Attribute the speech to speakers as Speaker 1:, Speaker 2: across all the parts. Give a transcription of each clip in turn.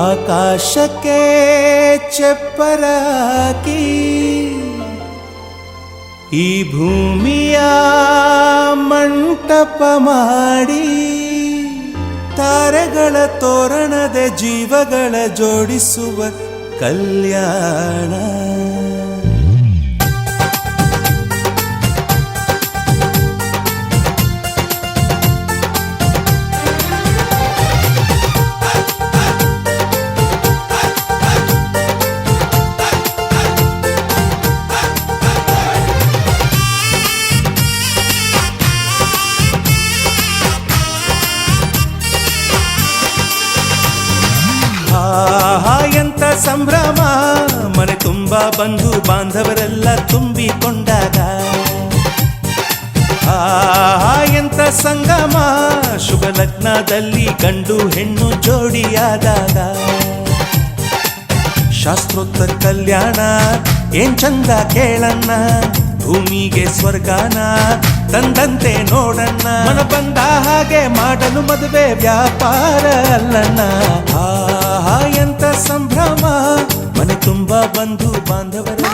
Speaker 1: ಆಕಾಶಕ್ಕೆ ಚಪ್ಪರಾಕಿ ಈ ಭೂಮಿಯ ಮಂಟಪ ಮಾಡಿ ತಾರೆಗಳ ತೋರಣದ ಜೀವಗಳ ಜೋಡಿಸುವ ಕಲ್ಯಾಣ. ಎಂತ ಸಂಭ್ರಮ, ಮನೆ ತುಂಬ ಬಂಧು ಬಾಂಧವರೆಲ್ಲ ತುಂಬಿಕೊಂಡಾಗ. ಎಂತ ಸಂಗಮ, ಶುಭ ಲಗ್ನದಲ್ಲಿ ಗಂಡು ಹೆಣ್ಣು ಜೋಡಿಯಾದಾಗ. ಶಾಸ್ತ್ರೋತ್ತರ ಕಲ್ಯಾಣ ಏನ್ ಚಂದ ಕೇಳಣ್ಣ, ಭೂಮಿಗೆ ಸ್ವರ್ಗಾನ ತಂದಂತೆ ನೋಡಣ್ಣ. ಮನ ಬಂದ ಹಾಗೆ ಮಾಡಲು ಮದುವೆ ವ್ಯಾಪಾರ ಅಲ್ಲಣ್ಣ. ಎಂತ ಸಂಭ್ರಮ, ಮನೆ ತುಂಬ ಬಂಧು ಬಾಂಧವರೆಲ್ಲ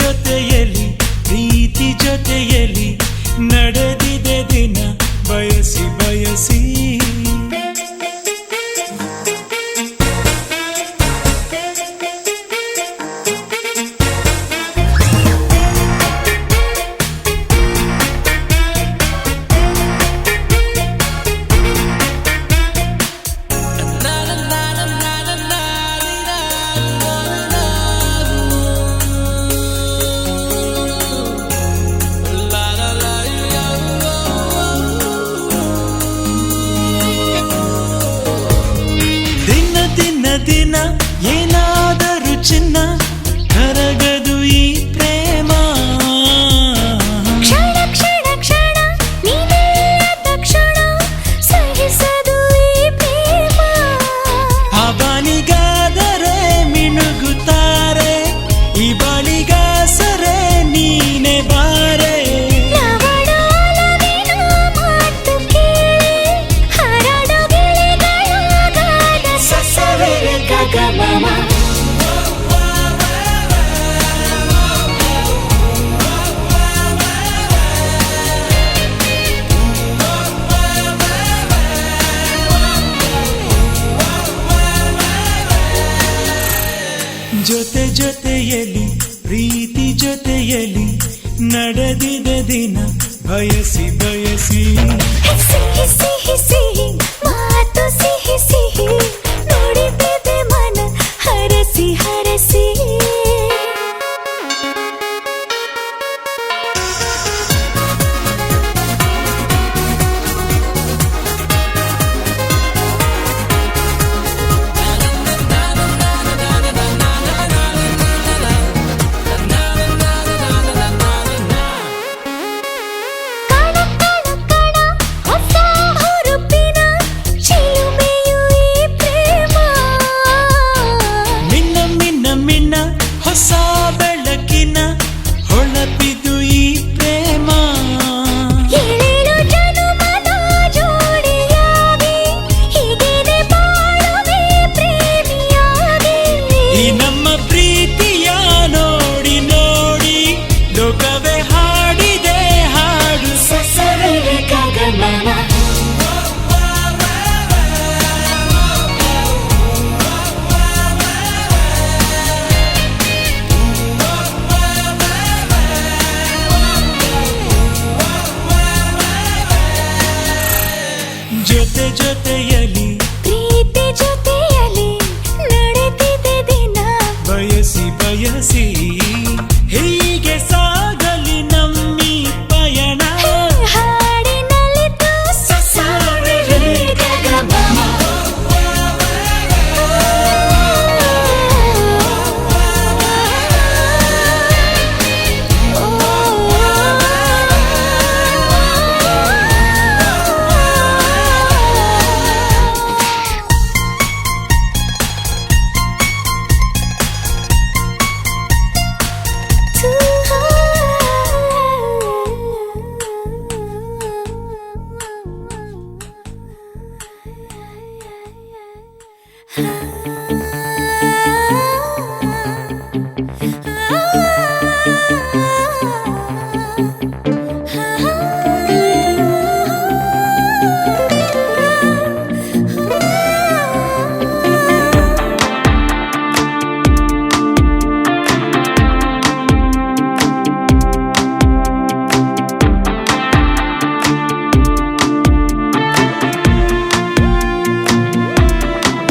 Speaker 2: ಜೊತೆಯಲ್ಲಿ ಪ್ರೀತಿ ಜೊತೆಯಲ್ಲಿ ನಡೆದಿದೆ ದಿನ ಬಯಸಿ ಬಯಸಿ. ದಿನ ಏನಾದರೂ ಚಿನ್ನ ಕರಗದು ಈ ಪ್ರೇಮ.
Speaker 3: ಕ್ಷಣ ಕ್ಷಣ ಕ್ಷಣ ನೀನೆಲ್ಲ ತಕ್ಷಣ ಸಹಿಸದು ಈ ಪ್ರೇಮ.
Speaker 2: ಅವನಿಗಾದರೆ ಮಿನುಗುತ್ತಾರೆ ಈ ಬಳಿಗಾಸರೆ ನೀನೆ ಬಾರೆ.
Speaker 3: ಲವಣಾಲವಿನ ಮಾತು ಕೇಳಿ ಹರಡು ಗಿಳಿಗಳಾಗಾದ ಸಸವೆರೆ ಗಗಮಮ.
Speaker 2: ಜೊತೆ ಜೊತೆಯಲ್ಲಿ ಪ್ರೀತಿ ಜೊತೆಯಲ್ಲಿ ನಡೆದಿದೆ ದಿನ ಬಯಸಿ ಬಯಸಿ.
Speaker 3: ಸಿಹಿ ಸಿಹಿ ಸಿಹಿ ಮಾತು ಸಿಹಿ ಸಿಹಿ ನುಡಿದಿದೆ ಮನ ಹರಸಿ ಹರಸಿ.
Speaker 2: ಹೊಸ ಬೆಳಕಿನ ಹೊಳಪಿದು ಈ ಪ್ರೇಮ.
Speaker 3: ಏಳೇಳು ಜನುಮದ ಜೋಡಿಯಾಗಿ ಹೀಗಿದೆ ಬಾಳುವೆ ಪ್ರೇಮಿಯಾಗಿ.
Speaker 2: ಈ ನಮ್ಮ ಪ್ರೀತಿಯ ನೋಡಿ ನೋಡಿ ಲೋಕವೇ ಹಾಡಿದೆ ಹಾಡು
Speaker 3: ಸಸವೆರೆ ಗಗಮಮ.
Speaker 2: ಜೊತೆ ಜೊತೆಯಲ್ಲಿ
Speaker 3: ಪ್ರೀತಿ ಜೊತೆಯಲ್ಲಿ ನಡೆದಿದೆ ದಿನ
Speaker 2: ಬಯಸಿ ಬಯಸಿ. ಹೀಗೆ ಸಾಗಲಿ ನಮ್ಮಿ ಪಯಣ
Speaker 3: ಹಾಡಿನಲ್ಲಿತು ಸಸವೆರೆ ಗಗಮಮ.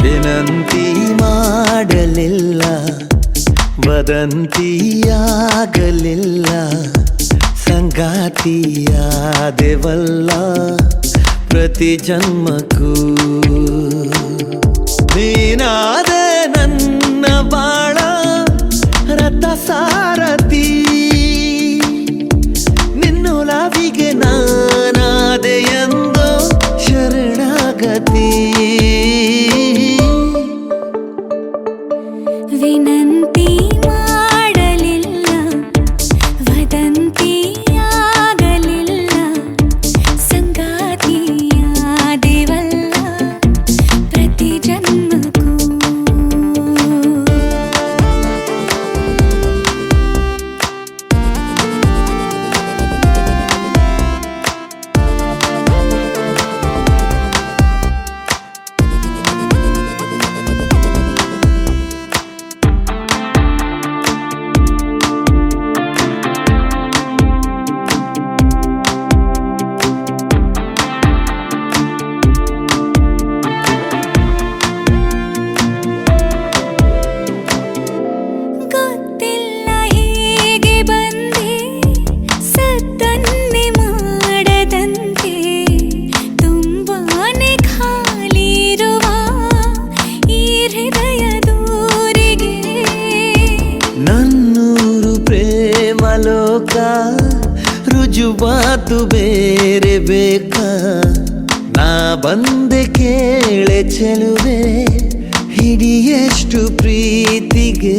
Speaker 4: ವಿನಂತಿ ಮಾಡಲಿಲ್ಲ ವದಂತಿಯಾಗಲಿಲ್ಲ ಸಂಗಾತಿಯಾದೆವಲ್ಲ ಪ್ರತಿ ಜನ್ಮಕ್ಕೂ. ನೀನಾದೆ ನನ್ನ ಬಾಳ ರಥ ಸಾರಥಿ ನಿನ್ನೊಲವಿಗೆ ನಾನಾದೆ ಎಂದು ಶರಣಾಗತಿ.
Speaker 3: ವಿನಂತಿ ಮಾಡಲಿಲ್ಲ ವದಂತಿಯಾಗಲಿಲ್ಲ ಸಂಗಾತಿಯಾದೆವಲ್ಲ ಪ್ರತಿ ಜನ್ಮಕ್ಕೂ.
Speaker 4: ರುಜುವಾತು ಬೇರೆ ಬೇಕಾ ನಾ ಬಂದೆ ಕೇಳೆ ಚೆಲುವೆ ಹಿಡಿಯಷ್ಟು ಪ್ರೀತಿಗೆ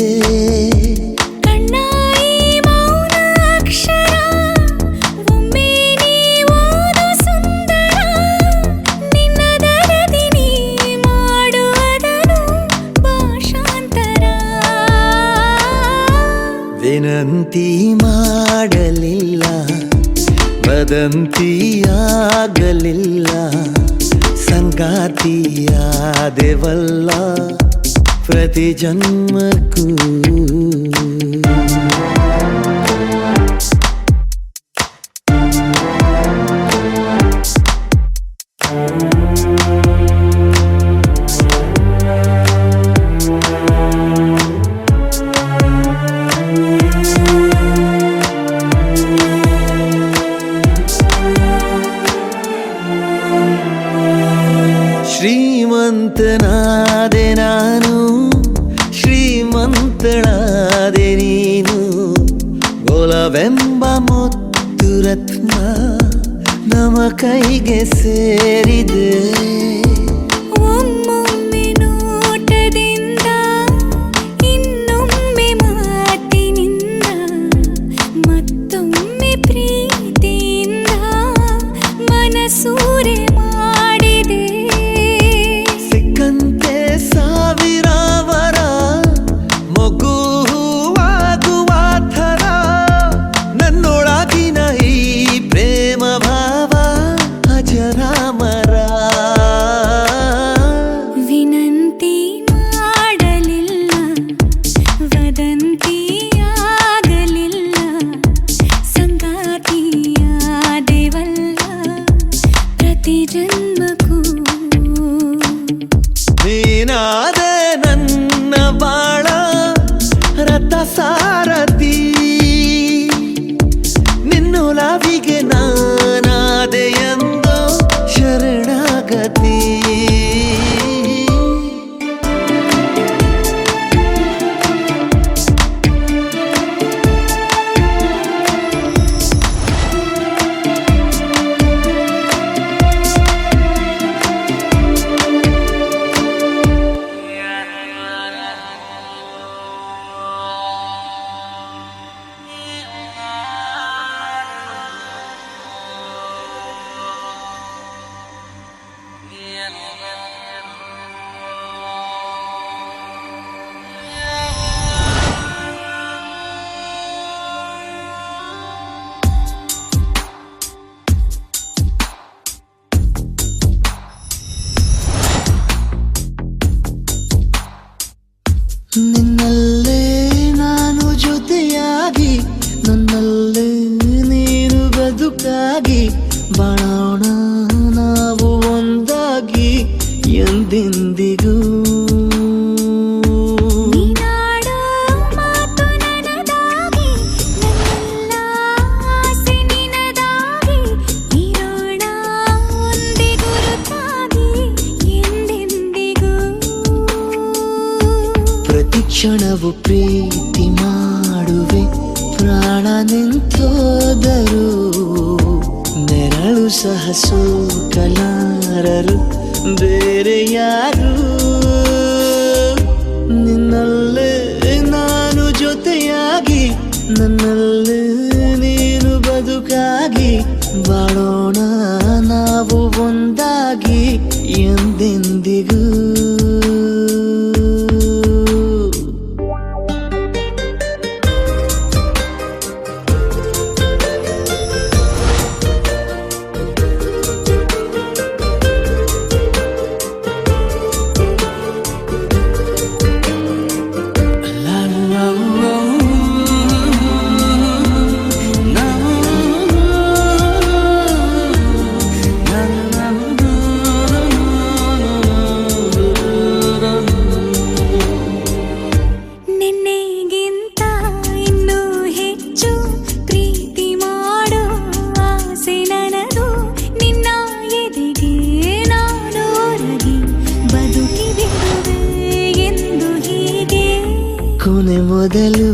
Speaker 3: ಕಣ್ಣಾಯಿ ಮೌನ ಅಕ್ಷರ ಒಮ್ಮೆ ನೀ ಓದು ಸುಂದರ ನಿನ್ನ ದರದಿ ನೀ ಮಾಡುವುದನು ಭಾಷಾಂತರ
Speaker 4: ವಿನಂತಿ ಮಾಡಲಿಲ್ಲ ವದಂತಿಯಾಗಲಿಲ್ಲ ಸಂಗಾತಿಯಾದೆವಲ್ಲ ಪ್ರತಿ ಜನ್ಮಕ್ಕೂ ಶ್ರೀಮಂತನಾದೆ ನಾನು ಶ್ರೀಮಂತಳಾದೆ ನೀನು ಗೋಲವೆಂಬ ಮುತ್ತು ರತ್ನ ನಮ್ಮ ಕೈಗೆ ಸೇರಿದೆ
Speaker 3: ಒಮ್ಮೊಮ್ಮೆ ನೋಟದಿಂದ ಇನ್ನೊಮ್ಮೆ ಮಾತಿನಿಂದ ಮತ್ತೊಮ್ಮೆ ಪ್ರೀತಿಯಿಂದ ಮನಸೂರೆ ಮಾಡಿದೆ
Speaker 4: ಸಿಕ್ಕಂತೆ ಸಾವಿರ ವರ ಮಗು ಹೂವಾಗುವ ಥರ ನನ್ನೊಳಗಿನ ಈ ಪ್ರೇಮ ಭಾವ ಅಜರಾಮರ
Speaker 3: ವಿನಂತಿ ಮಾಡಲಿಲ್ಲ ವದಂತಿಯಾಗಲಿಲ್ಲ ಸಂಗಾತಿಯಾದೆವಲ್ಲ ಪ್ರತಿ ಜನ್ಮಕ್ಕೂ
Speaker 4: ನೀನಾದೆ ನನ್ನ ಬಾಳ ರಥ ಸಾರಥಿ ನಿನ್ನೊಲವಿಗೆ ನಾನಾದೆ ಎಂದೋ ಶರಣಾಗತಿ ನಿನ್ನಲ್ಲೇ ನಾನು ಜೊತೆಯಾಗಿ ನನ್ನಲ್ಲೇ ನೀನು ಬದುಕಾಗಿ ಬಾಳೋಣ ನಾವು ಒಂದಾಗಿ ಎಂದೆಂದಿಗೂ
Speaker 3: ನೀನಾಡೋ ಮಾತು ನನದಾಗಿ ನನ್ನೆಲ್ಲ ಆಸೆ ನಿನದಾಗಿ ಇರೋಣ ಒಂದೇ ಗುರುತಾಗಿ ಎಂದೆಂದಿಗೂ
Speaker 4: ಪ್ರತಿ ಕ್ಷಣವು ಪ್ರೀತಿ ಮಾಡುವೆ ಪ್ರಾಣ ನಿಂತೋದರು ನೆರಳು ಸಹ ಸೋಕಲಾರರು ಬೇರೆ ಯಾರು ನಿನ್ನಲ್ಲೇ ನಾನು ಜೊತೆಯಾಗಿ ನನ್ನಲ್ಲೇ ನೀನು ಬದುಕಾಗಿ ಬಾಳೋಣ ನಾವು ಒಂದಾಗಿ ಎಂದೆಂದಿಗೂ
Speaker 3: ನಿನ್ನೆಗಿಂತ ಇನ್ನೂ ಹೆಚ್ಚು ಪ್ರೀತಿ ಮಾಡೋ ಆಸೆ ನನದು ನಿನ್ನ ಎದೆಗೆ ನಾನು ಒರಗಿ ಬದುಕಿ ಬಿಡುವೆ ಎಂದು ಹೀಗೆ
Speaker 4: ಕೊನೆ ಮೊದಲು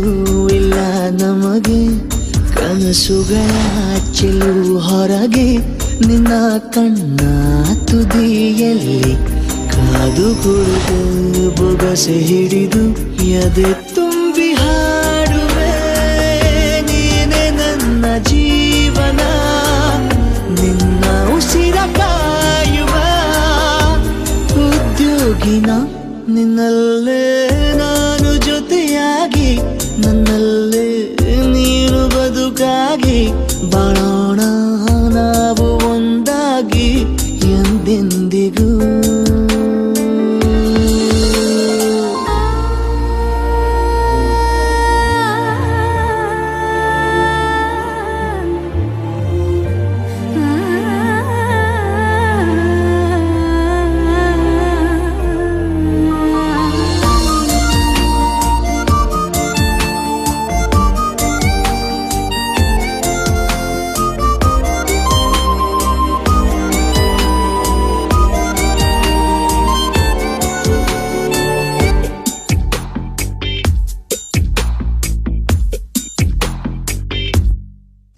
Speaker 4: ಇಲ್ಲ ನಮಗೆ ಕನಸುಗಳ ಚೆಲುವು ಹೊರಗೆ ನಿನ್ನ ಕಣ್ಣ ತುದಿಯಲ್ಲಿ ಕಾದು ಕುಳಿತು ಬೊಗಸೆ ಹಿಡಿದು ಎದೆ ತುಂಬಿ ಹಾಡುವೆ ನೀನೆ ನನ್ನ ಜೀವನ ನಿನ್ನ ಉಸಿರ ಕಾಯುವ ಉದ್ಯೋಗಿನ ನಿನ್ನಲ್ಲೇ ನಾನು ಜೊತೆಯಾಗಿ ನನ್ನಲ್ಲೇ ನೀನು ಬದುಕಾಗಿ ಬಾಳೋಣ ನಾವು ಒಂದಾಗಿ ಎಂದೆಂದಿಗೂ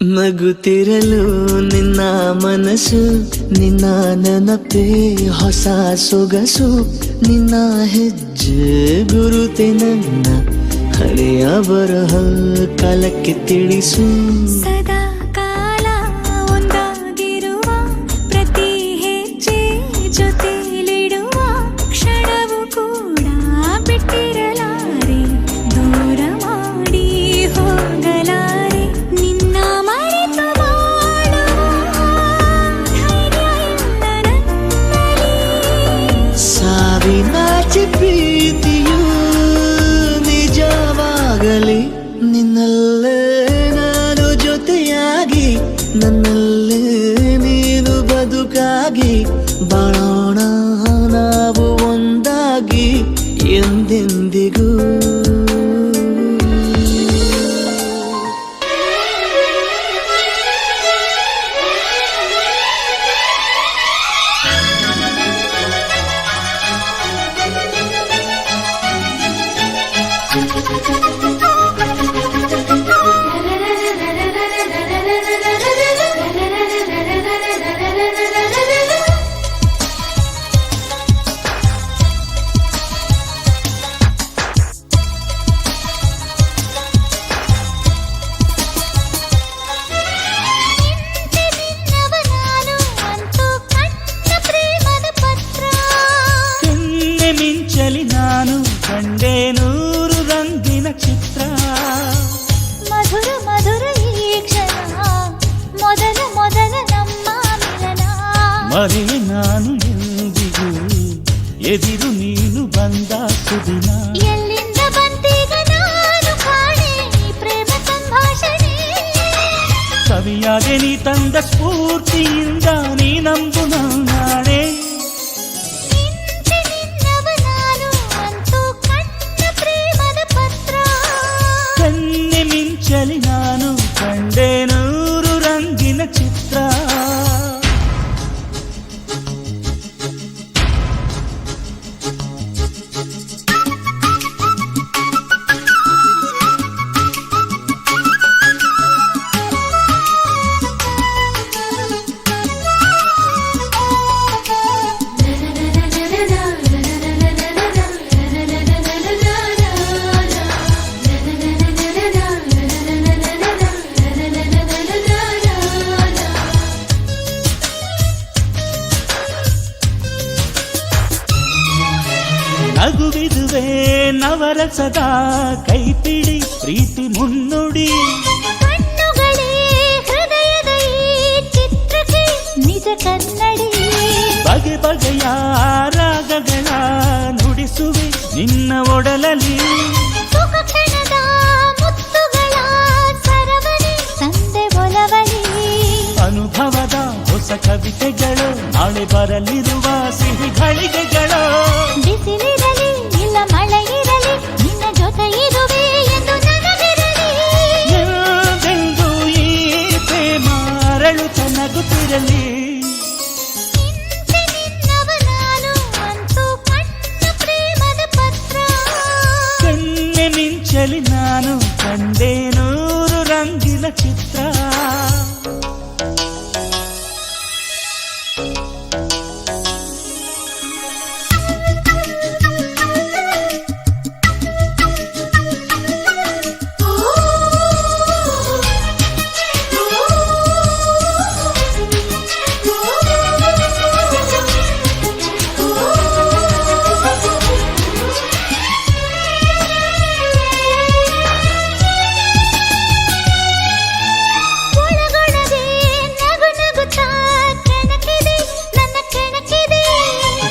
Speaker 4: ನಗುತ್ತಿರಲು ನಿನ್ನ ಮನಸ್ಸು ನಿನ್ನ ನೆನಪೇ ಹೊಸ ಸೊಗಸು ನಿನ್ನ ಹೆಜ್ಜೆ ಗುರುತೆ ನನ್ನ ಹಳೆಯ ಬರಹ ಕಾಲಕ್ಕೆ ತಿಳಿಸು
Speaker 3: ಸದಾ ಕಾಲ ಒಂದಾಗಿರುವ ಪ್ರತಿ ಹೆಜ್ಜೆ ಜೊತೆಲಿಡುವ ಕ್ಷಣವು ಕೂಡ ಬಿಟ್ಟಿರಲಾರೆ ದೂರ ಮಾಡಿ ಹೋಗಲಾರೆ ನಿನ್ನ ಮರೆತು ಬಾಳುವ ಧೈರ್ಯ ಇಲ್ಲ ನನ್ನಲ್ಲಿ
Speaker 4: ಸಾವಿನಾಚೆ ಪ್ರೀತಿಯು ನಿಜವಾಗಲಿ ನಿನ್ನಲ್ಲೇ ನಾನು ಜೊತೆಯಾಗಿ ನನ್ನಲ್ಲೇ ನೀನು ಬದುಕಾಗಿ ಬಾಳೋಣ ನಾವು ಒಂದಾಗಿ ಎಂದೆಂದಿಗೂ
Speaker 2: ಕೆನ್ನೆ ಮಿಂಚಲಿ ನಾನು ಕಂಡೆ ನೂರು ರಂಗಿನ ಚಿತ್ರ
Speaker 3: ಮಧುರ ಮಧುರ ಈ ಕ್ಷಣ ಮೊದಲ ಮೊದಲ ನಮ್ಮ ಮಿಲನ
Speaker 2: ಮರೆಯೆ ನಾನು ಎಂದಿಗೂ ಎದಿರು ನೀನು ಬಂದ ಸುದಿನ
Speaker 3: ಎಲ್ಲಿಂದ ಬಂದೀಗ ನಾನು ಕಾಣೆ ಈ ಪ್ರೇಮ ಸಂಭಾಷಣೆ
Speaker 2: ಕವಿಯಾದೆ ನೀ ತಂದ ಸ್ಫೂರ್ತಿಯಿಂದ ನೀ ನಂಬು ನಾಳೆ
Speaker 3: ನಿಂತೆ ನಿನ್ನವ ನಾನು ಅಂತೂ ಕಣ್ಣ ಪ್ರೇಮದ ಪತ್ರ
Speaker 2: ಕನ್ನೆ ಮಿಂಚಲಿ ನಾನು ಕಂಡೆ ನೂರು ರಂಗಿನ ಚಿತ್ರ ನಗುವಿದುವೆ ನವರಸದ ಕೈಪಿಡಿ ಪ್ರೀತಿ ಮುನ್ನುಡಿ
Speaker 3: ಕಣ್ಣುಗಳೇ ಹೃದಯದ ಈ ಚಿತ್ರಕ್ಕೆ ನಿಜ ಕನ್ನಡಿ
Speaker 2: ಬಗೆ ಬಗೆಯ ರಾಗಗಳ ನುಡಿಸುವೆ ನಿನ್ನ ಒಡಲಲ್ಲಿ
Speaker 3: ಸುಖ ಕ್ಷಣದ ಮುತ್ತುಗಳ ಸರವಣಿ ತಂದೆ ಒಲವಲಿ
Speaker 2: ಅನುಭವದ ಹೊಸ ಕವಿತೆಗಳು ನಾಳೆ ಬರಲಿರುವ ಸಿಹಿ ಘಳಿಗೆಗಳು
Speaker 3: ಬಿಸಿಲಿರಲಿ ಇಲ್ಲ ಮಳೆ ಇರಲಿ ನಿನ್ನ ಜೊತೆ ಇರುವೆ ಎಂದು ನನಗಿರಲಿ
Speaker 2: ಎಂದೆಂದೂ ಈ ಪ್ರೇಮ ಅರಳುತ್ತ ನಗುತ್ತಿರಲಿ
Speaker 3: ನಿಂತೆ ನಿನ್ನವ ನಾನು ಅಂತೂ ಕಣ್ಣ ಪ್ರೇಮದ ಪತ್ರ
Speaker 2: ಕಣ್ಣೆ ಮಿಂಚಲಿ ನಾನು ಕಂಡೆ ನೂರು ರಂಗಿನ ರಂಗಿನ ಚಿತ್ರ.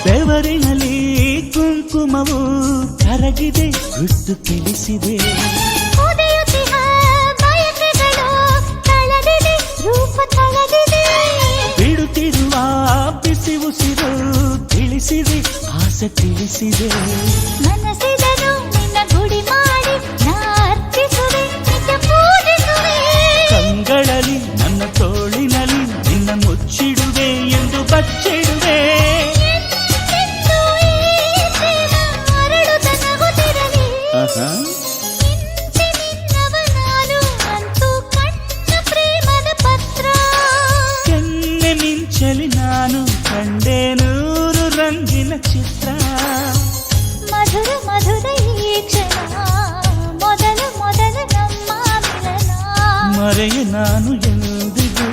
Speaker 2: ಬೆವರಿನಲ್ಲಿ ಕುಂಕುಮವು ಕರಗಿದೆ, ಗುಟ್ಟು ತಿಳಿಸಿದೆ. ಬಿಡುತ್ತಿರುವ ಬಿಸಿ ಉಸಿರು ತಿಳಿಸಿದೆ, ಆಸೆ ತಿಳಿಸಿದೆ.
Speaker 3: ಮನಸ್ಸಿದನು ನಿನ್ನ ಗುಡಿ ಮಾಡಿ ನಾರ್ತಿಸುವೆ, ನಿತ್ಯ ಪೂಜಿಸುವೆ.
Speaker 2: ಕಂಗಳಲ್ಲಿ ನನ್ನ ತೋಳಿನಲ್ಲಿ ನಿನ್ನ ಮುಚ್ಚಿಡುವೆ ಎಂದು ಬಚ್ಚಿಡುವೆ.
Speaker 3: ಎಂದು ಈ ಪ್ರೇಮ ಹರಡುತ್ತನಗುತ್ತಿರಲಿ. ನಿನ್ನವ ನಾನು ಅಂತೂ ಕಣ್ಣ ಪ್ರೇಮದ ಪತ್ರ.
Speaker 2: ಕೆನ್ನೆ ಮಿಂಚಲಿ ನಾನು ಕಂಡೆ ನೂರು ರಂಗಿನ ಚಿತ್ರ.
Speaker 3: ಮಧುರ ಮಧುರ ಈ ಕ್ಷಣ, ಮೊದಲ ಮೊದಲ ನಮ್ಮ ಮಿಲನ.
Speaker 2: ಮರೆಯ ನಾನು ಎಂದಿಗೂ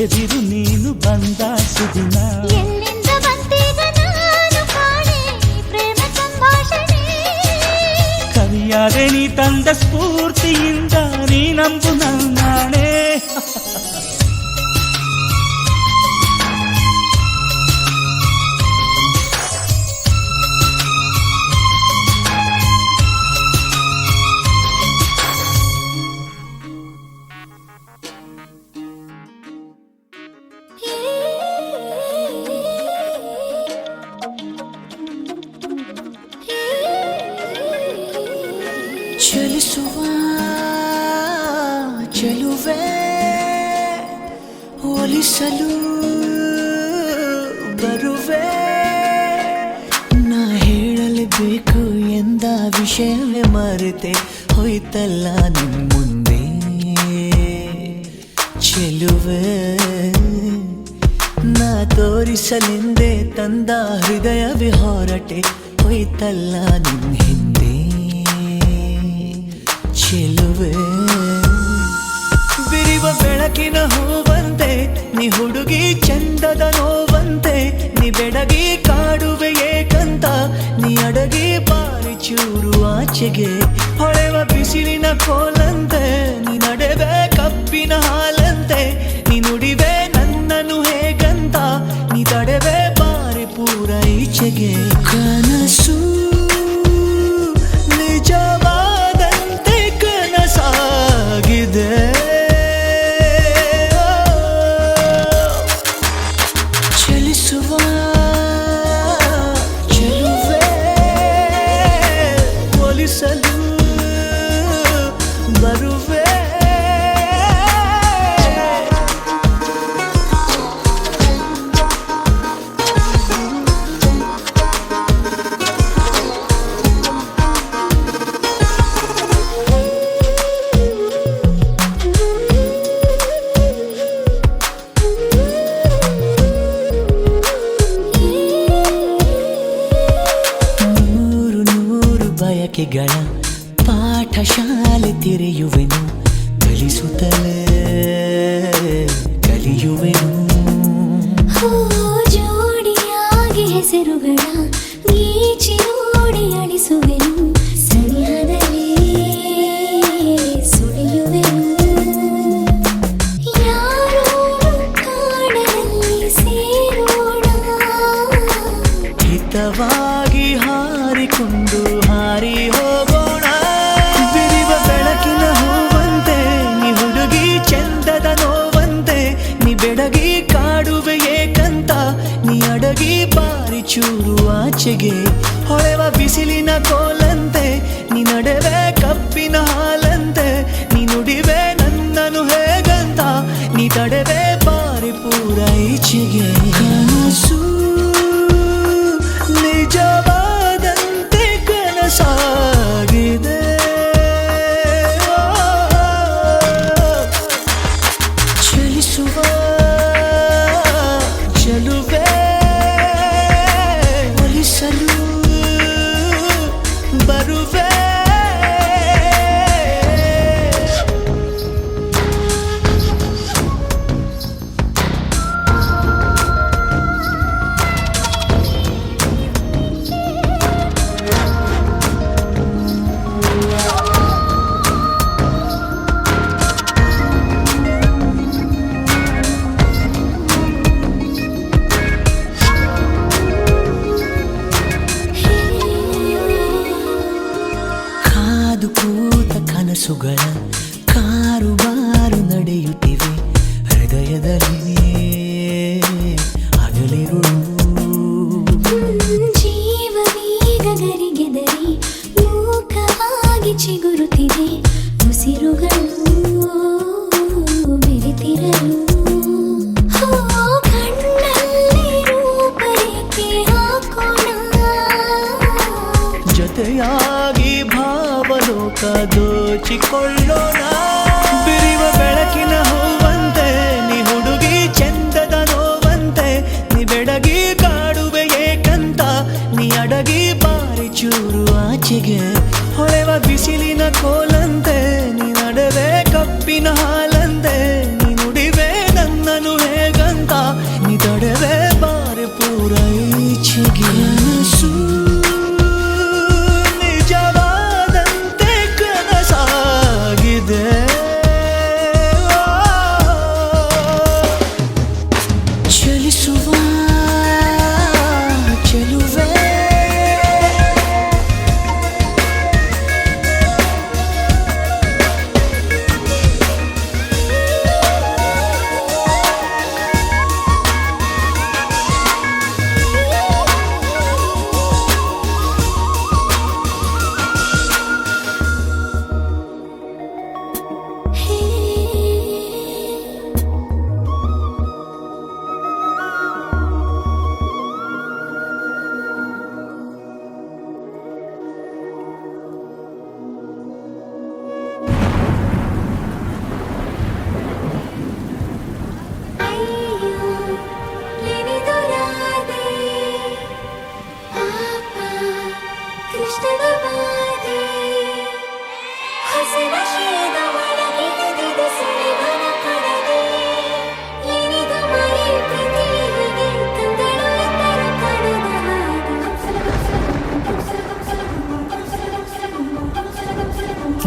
Speaker 2: ಎದಿರು ನೀನು ಬಂದ ಸುದಿನ.
Speaker 3: ಎಲ್ಲಿಂದ ಬಂದೀಗ ನಾನು ಕಾಣೆ ಈ ಪ್ರೇಮ ಸಂಭಾಷಣೆ.
Speaker 2: ಕವಿಯಾದೆ ನೀ ತಂದ ಸ್ಫೂರ್ತಿಯಿಂದ ನೀ ನಂಬು ನಾಣೆ.
Speaker 4: ಚಲಿಸುವ ಚೆಲುವೆ ಒಲಿಸಲು ಬರುವೆ. ನಾ ಹೇಳಲೇಬೇಕು ಎಂದ ವಿಷಯವೇ ಮರೆತೆ ಹೋಯ್ತಲ್ಲ ನಿನ್ ಮುಂದೆ ಚೆಲುವೆ. ನಾ ತೋರಿಸಲೆಂದೇ ತಂದ ಹೃದಯವೇ ಹೊರಟೆ ಹೋಯ್ತಲ್ಲ ನಿನ್ ಹಿಂದೆ ಚೆಲುವೆ. ಬಿರಿವ ಬೆಳಕಿನ ಹೂವಂತೆ ನೀ ಹುಡುಗಿ ಚಂದದ ನೋವಂತೆ. ನೀ ಬೆಡಗಿ ಕಾಡುವೆ ಏಕಂತ, ನೀ ಅಡಗಿ ಬಾರಿ ಚೂರು ಆಚೆಗೆ. ಹೊಳೆವ ಬಿಸಿಲಿನ ಕೋಲಂತೆ ನೀ ನಡೆವೆ ಕಪ್ಪಿನ ಹಾಲಂತೆ. ನೀ ನುಡಿವೆ ನನ್ನನ್ನು ಹೇಗಂತ, ನೀ ತಡೆವೆ ಬಾರಿ ಪೂರ ಈಚೆಗೆ. ಕನಸು ನಿಜವಾದಂತೆ ಕನಸಾಗಿದೆ. ಚಲಿಸುವ ಚೆಲುವೆ ಒಲಿಸಲು ಬರುವೆ. ಬಯಕೆಗಳ ಪಾಠಶಾಲೆ ತೆರೆಯುವೆನು, ಕಲಿಸುತ್ತಲೇ ಕಲಿಯುವೆನು.
Speaker 3: ಜೋಡಿಯಾಗಿ ಹೆಸರುಗಳ ಗೀಚಿ ನೋಡಿ ಅಳಿಸುವೆನು, ಸನಿಹದಲ್ಲಿ ಸುಳಿಯುವೆನು. ಯಾರೋ ಕಾಡಲ್ಲಿ ಸೇರೋಣ,
Speaker 4: ಹಿತವಾಗಿ ಹಾರಿಕೊಂಡು ಹಾರಿ ಹೋಗೋಣ. ಬಿರಿವ ಬೆಳಕಿನ ಹೂವಂತೆ ನೀ ಹುಡುಗಿ ಚಂದದ ನೋವಂತೆ. ನೀ ಬೆಡಗಿ ಕಾಡುವೆ ಏಕಂತ, ನೀ ಅಡಗಿ ಬಾರಿ ಚೂರು ಆಚೆಗೆ. ಹೊಳೆವ ಬಿಸಿಲಿನ ಕೋಲಂತೆ ನೀ ನಡೆವೆ ಕಪ್ಪಿನ ಹಾಲಂತೆ. ನೀ ನುಡಿವೆ ನನ್ನನ್ನು ಹೇಗಂತ, ನೀ ತಡೆವೆ ಬಾರಿ ಪೂರ ಈಚೆಗೆ. ಕನಸು ನಿಜವಾದಂತೆ ಕನಸಾಗಿದೆ. ಅದ್ಭುತ ಕನಸುಗಳ ಕಾರುಬಾರು ನಡೆಯುತ್ತಿವೆ ಹೃದಯದಲ್ಲಿ ಹಗಲಿರುಳು
Speaker 3: ಜೀವವೀಗ ಗರಿಗೆದರಿ ಮೂಕವಾಗಿ ಚಿಗುರುತ್ತಿದೆ ಉಸಿರುಗಳು ಬೆರೆತಿರಲು ಕಣ್ಣಲ್ಲಿ ರೂಪರೇಖೆ ಹಾಕೋಣ
Speaker 4: ಜೊತೆಯಾಗಿ ಭಾವಲೋಕ ದೋಚಿಕೊಳ್ಳೋಣ ಬಿರಿವ ಬೆಳಕಿನ ಹೂವಂತೆ ನೀ ಹುಡುಗಿ ಚಂದದ ನೋವಂತೆ ನೀ ಬೆಡಗಿ ಕಾಡುವೆ ಏಕಂತ ನೀ ಅಡಗಿ ಬಾರಿ ಚೂರು ಆಚೆಗೆ ಹೊಳೆವ ಬಿಸಿಲಿನ ಕೋಲಂತೆ ನೀ ನಡೆವೆ ಕಪ್ಪಿನ ಹಾಲಂತೆ ನೀ ನುಡಿವೆ ನನ್ನನು ಹೇಗಂತ ನೀ ತಡೆವೆ ಬಾರಿ ಪೂರ ಈಚೆಗೆ ಕನಸು ನಿಜವಾದಂತೆ ಕನಸಾಗಿದೆ ಚಲಿಸುವ ಚೆಲುವೆ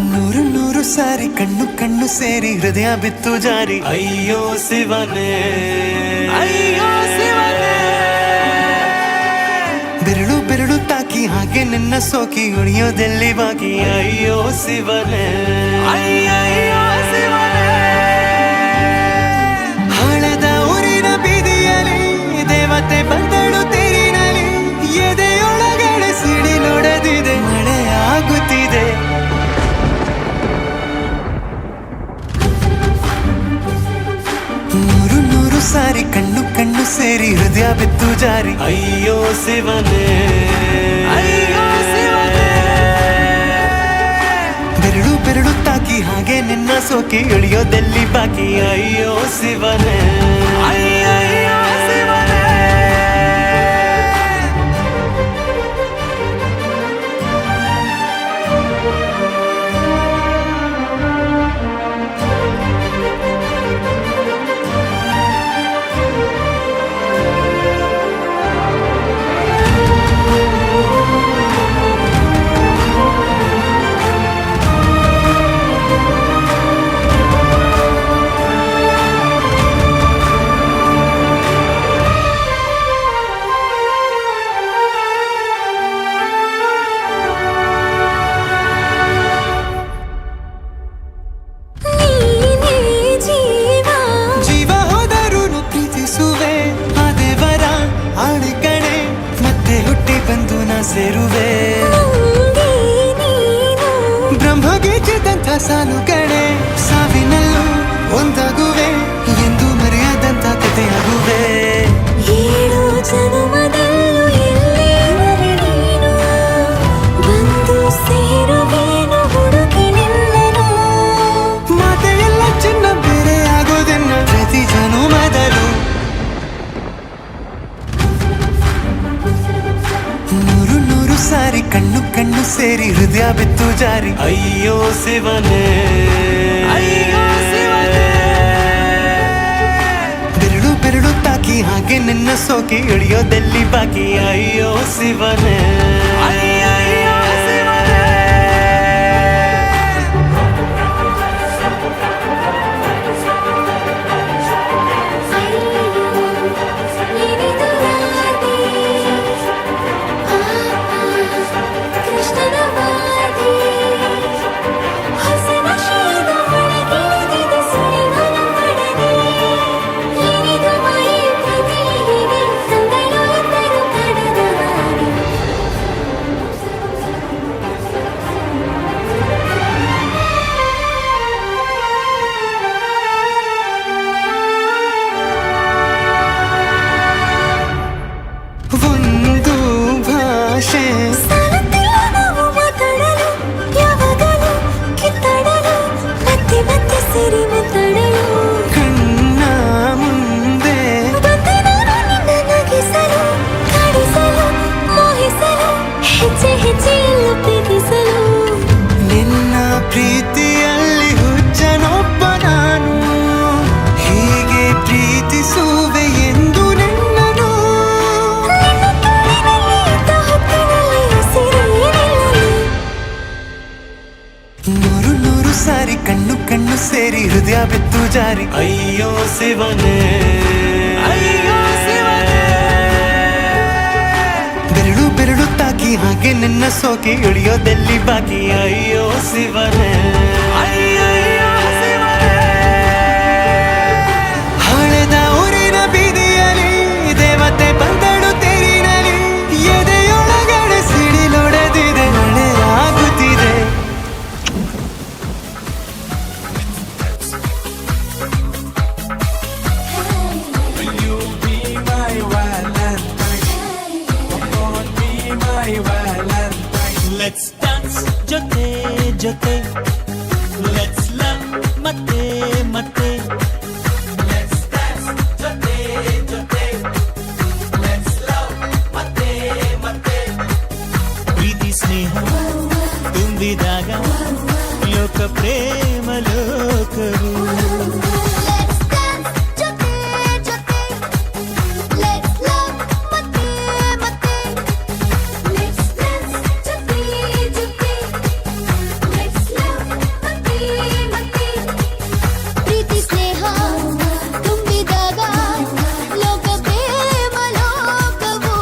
Speaker 1: ನೂರು ನೂರು ಸಾರಿ ಕಣ್ಣು ಕಣ್ಣು ಸೇರಿ ಹೃದಯ ಬಿತ್ತು ಜಾರಿ ಅಯ್ಯೋ ಶಿವನೇ ಅಯ್ಯೋ ಶಿವನೇ ಬೆರಳು ಬೆರಳು ತಾಕಿ ಹಾಗೆ ನಿನ್ನ ಸೋಕಿ ಉಳಿಯೋದೆಲ್ಲಿ ಬಾಕಿ ಅಯ್ಯೋ ಶಿವನೇ ಅಯ್ಯಯ್ಯೋ ಶಿವನೇ ಹಳದ ಊರಿನ ಬೀದಿಯಲ್ಲಿ ದೇವತೆ ಬಂದಳು ತೇರಿನಲ್ಲಿ ಎದೆಯೊಳಗಡೆ ಸಿಡಿ ನೋಡದಿದೆ ಮಳೆ ಆಗುತ್ತಿದೆ ನೂರು ನೂರು ಸಾರಿ ಕಣ್ಣು ಕಣ್ಣು ಸೇರಿ ಹೃದಯ ಬಿತ್ತು ಜಾರಿ ಅಯ್ಯೋ ಶಿವನೇ ಅಯ್ಯೋ ಶಿವನೇ ಬೆರಳು ಬೆರಳು ತಾಕಿ ಹಾಗೆ ನಿನ್ನ ಸೋಕಿ ಇಳಿಯೋದೆಲ್ಲಿ ಬಾಕಿ ಅಯ್ಯೋ ಶಿವನೇ ಅಯ್ಯಯ್ಯೋ ಶಿವನೇ ಸೇರುವೆ ಬ್ರಹ್ಮಗೀಚಿದಂಥ ಸಾಲುಗಡೆ ಸಾವಿನಲ್ಲೂ ಒಂದಾಗುವೆ ಎಂದು ಮರೆಯದಂಥ ಕಥೆಯಾಗುವೆ
Speaker 3: ಏಳು ಜನುಮದಲ್ಲೂ ಎಲ್ಲೇ ನೀನು ಬಂದು ಸೇರುವೇನು ಹುಡುಕಿ ನಿನ್ನನು
Speaker 1: ಮಾತೆ ಎಲ್ಲ ಚಿನ್ನ ಬೇರೆ ಆಗೋದೆನ್ನ ಪ್ರತಿ ಜನುಮದಲ್ಲೂ ನೂರು ನೂರು ಸಾರಿ ಕಣ್ಣು ಕಣ್ಣು ಸೇರಿ ಹೃದಯ ಬಿತ್ತು ಜಾರಿ ಅಯ್ಯೋ ಶಿವನೇ ಅಯ್ಯೋ ಶಿವನೇ ಬೆರಳು ಬೆರಳು ತಾಕಿ ಹಾಗೆ ನಿನ್ನ ಸೋಕಿ ಇಳಿಯೋದೆಲ್ಲಿ ಬಾಕಿ ಅಯ್ಯೋ ಶಿವನೇ ಅಯ್ಯಯ್ಯೋ ಶಿವನೇ
Speaker 3: ಕೃಷ್ಣನ ವಾದಿ
Speaker 1: ನೂರು ನೂರು ಸಾರಿ ಕಣ್ಣು ಕಣ್ಣು ಸೇರಿ ಹೃದಯ ಬಿತ್ತು ಜಾರಿ ಅಯ್ಯೋ ಶಿವನೇ ಅಯ್ಯೋ ಶಿವನೇ ಬೆರಳು ಬೆರಳು ತಾಕಿ ಹಾಗೆ ನಿನ್ನ ಸೋಕಿ ಇಳಿಯೋದೆಲ್ಲಿ ಬಾಕಿ ಅಯ್ಯೋ ಶಿವನೇ ಅಯ್ಯಯ್ಯೋ ಶಿವನೇ ಹಳೆದ ಊರಿನ ಬೀದಿಯಲ್ಲಿ ದೇವತೆ ಬಂದಳು ತೇರಿನಲ್ಲಿ ಎದೆಯೊಳಗಡೆ ಸಿಡಿಲೊಡೆದಿದೆ ಮಳೆ ಆಗುತ್ತಿದೆ
Speaker 2: ಲೆಟ್ಸ್ ಡಾನ್ಸ್ ಜೊತೆ ಜೊತೆ ಲೆಟ್ಸ್ ಲವ್ ಮತ್ತೆ ಮತ್ತೆ ಲೆಟ್ಸ್ ಡಾನ್ಸ್ ಜೊತೆ ಜೊತೆ ಲೆಟ್ಸ್ ಲವ್ ಮತ್ತೆ ಮತ್ತೆ ಪ್ರೀತಿ ಸ್ನೇಹ ತುಂಬಿದಾಗ ಲೋಕ ಪ್ರೇಮ ಲೋಕವು
Speaker 3: Let's dance ಜೊತೆ ಜೊತೆ Let's love ಮತ್ತೆ ಮತ್ತೆ Let's dance ಜೊತೆ ಜೊತೆ Let's love ಮತ್ತೆ ಮತ್ತೆ ಪ್ರೀತಿ ಸ್ನೇಹ ತುಂಬಿದಾಗ ಲೋಕ ಪ್ರೇಮ ಲೋಕವು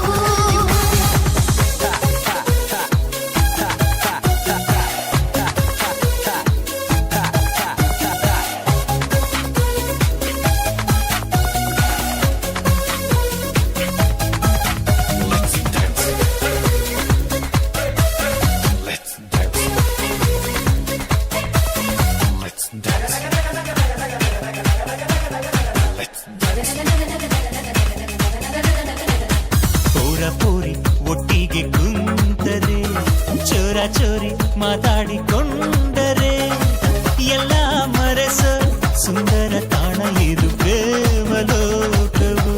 Speaker 2: ಪೂರ ಪೂರಿ ಒಟ್ಟಿಗೆ ಕುಂತರೆ ಚೋರ ಚೋರಿ ಮಾತಾಡಿಕೊಂಡರೆ ಎಲ್ಲ ಮರೆಸ ಸುಂದರ ತಾಣ ಇದು ಪ್ರೇಮ ಲೋಕವು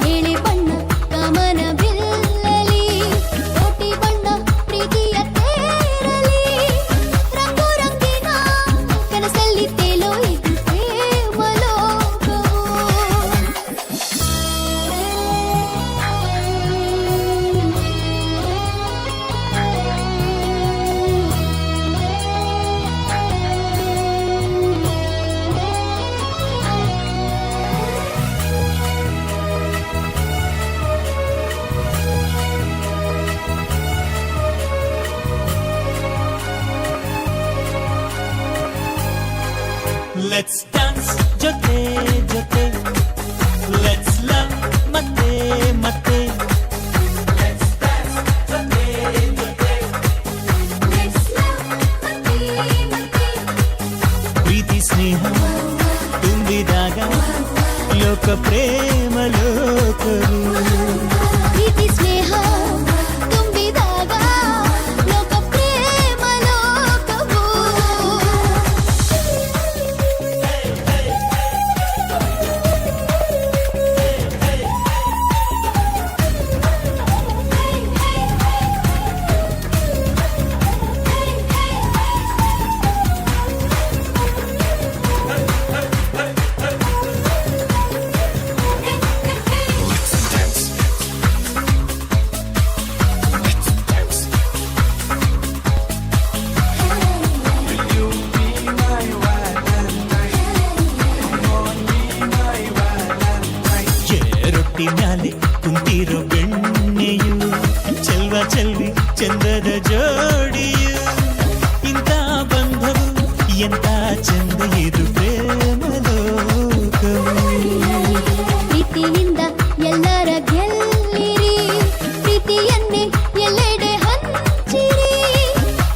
Speaker 3: ನೀಲಿ ಬಣ್ಣ ಕಾಮನ ಬಿಲ್ಲಲಿ ಕೋಟಿ ಬಣ್ಣ ಪ್ರೀತಿಯ ತೇರಲಿ ರಂಗು ರಂಗಿನ ಕನಸಲ್ಲಿ ತೇಲೋ ಇದು ಪ್ರೇಮ ಲೋಕವು
Speaker 2: ಲೆಟ್ಸ್ ಡಾನ್ಸ್ ಜೊತೆ ಜೊತೆ ಲೆಟ್ಸ್ ಲವ್ ಮತ್ತೆ ಮತ್ತೆ ಲೆಟ್ಸ್ ಡಾನ್ಸ್ ಜೊತೆ ಜೊತೆ
Speaker 3: Let's love ಮತ್ತೆ ಮತ್ತೆ
Speaker 2: ಪ್ರೀತಿ ಸ್ನೇಹ ತುಂಬಿದಾಗ ಲೋಕ ಪ್ರೇಮ ಲೋಕವು
Speaker 3: ಪ್ರೀತಿ ಸ್ನೇಹ ತುಂಬಿದಾಗ ಲೋಕ ಪ್ರೇಮ ಲೋಕವು
Speaker 2: ರೊಟ್ಟಿ ಮ್ಯಾಲೆ ಕುಂತಿರೋ ಬೆಣ್ಣೆಯು ಚೆಲ್ವ ಚೆಲ್ವಿ ಚಂದದ ಜೋಡಿಯು ಇಂಥ ಬಂಧವು ಎಂತ ಚಂದ ಇದು ಪ್ರೇಮ ಲೋಕವು
Speaker 3: ಪ್ರೀತಿಯಿಂದ ಎಲ್ಲರ ಗೆಲ್ಲಿರಿ ಪ್ರೀತಿಯನ್ನೇ ಎಲ್ಲೆಡೆ ಹಂಚಿರಿ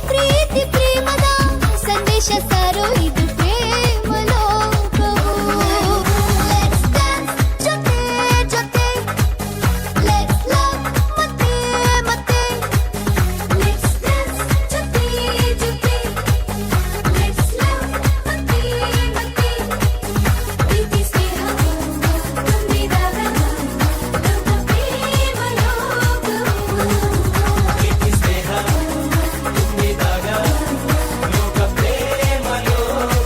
Speaker 3: ಪ್ರೀತಿ ಪ್ರೇಮದ ಸಂದೇಶ ಸಾರೋ ಇದು ಪ್ರೇಮ ಲೋಕವು Let's dance ಜೊತೆ ಜೊತೆ Let's love ಮತ್ತೆ ಮತ್ತೆ Let's dance ಜೊತೆ ಜೊತೆ Let's love ಮತ್ತೆ ಮತ್ತೆ ಪ್ರೀತಿ ಸ್ನೇಹ ತುಂಬಿದಾಗ ಲೋಕ ಪ್ರೇಮ ಲೋಕವು
Speaker 2: ಪ್ರೀತಿ ಸ್ನೇಹ ತುಂಬಿದಾಗ ಲೋಕ ಪ್ರೇಮ ಲೋಕ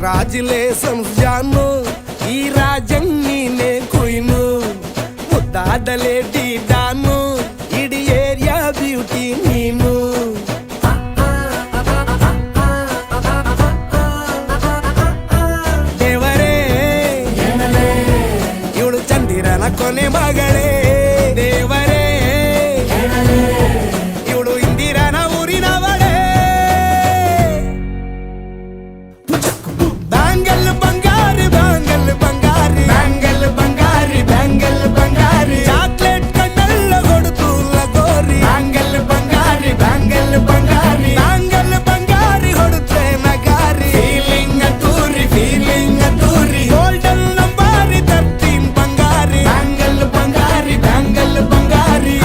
Speaker 5: ಕಂಗ್ರಾಚುಲೇಷನ್ಸ್ ಜಾನು, ಈ ರಾಜಂಗ್ ನೀನೆ ಕುಯ್ನು, ಮುದ್ದಾದ ಲೇಡಿ ಡಾನು, ಇಡೀ ಏರಿಯಾ ಬ್ಯೂಟಿ ನೀನು. ದೇವರೇ ಇವಳು ಚಂದಿರನ ಕೊನೆ ಮಗಳೇ, ದೇವರೇ ಇವಳು ಇಂದಿರನ ಊರಿನವಳೇ. ಬ್ಯಾಂಗಲ್ ಬಂಗಾರಿ ಬ್ಯಾಂಗಲ್ ಬಂಗಾರಿ ಬ್ಯಾಂಗಲ್ ಬಂಗಾರಿ ಬ್ಯಾಂಗಲ್ ಬಂಗಾರಿ, ಚಾಕ್ಲೇಟ್ ಕಣ್ಣಲ್ಲ ಕೊಡುತ್ತು ಲಗೋರಿ, ಬ್ಯಾಂಗಲ್ ಬಂಗಾರಿ ಬ್ಯಾಂಗಲ್ ಬಂಗಾರಿ ಬ್ಯಾಂಗಲ್ ಬಂಗಾರಿ ಹೊಡುತ್ತೆ ನಗಾರಿ, ಫೀಲಿಂಗ್ ತೂರಿ ಗೋಲ್ಡನ್ ನಂಬಾರಿ 13 ಬಂಗಾರಿ, ಬ್ಯಾಂಗಲ್ ಬಂಗಾರಿ ಬ್ಯಾಂಗಲ್ ಬಂಗಾರಿ.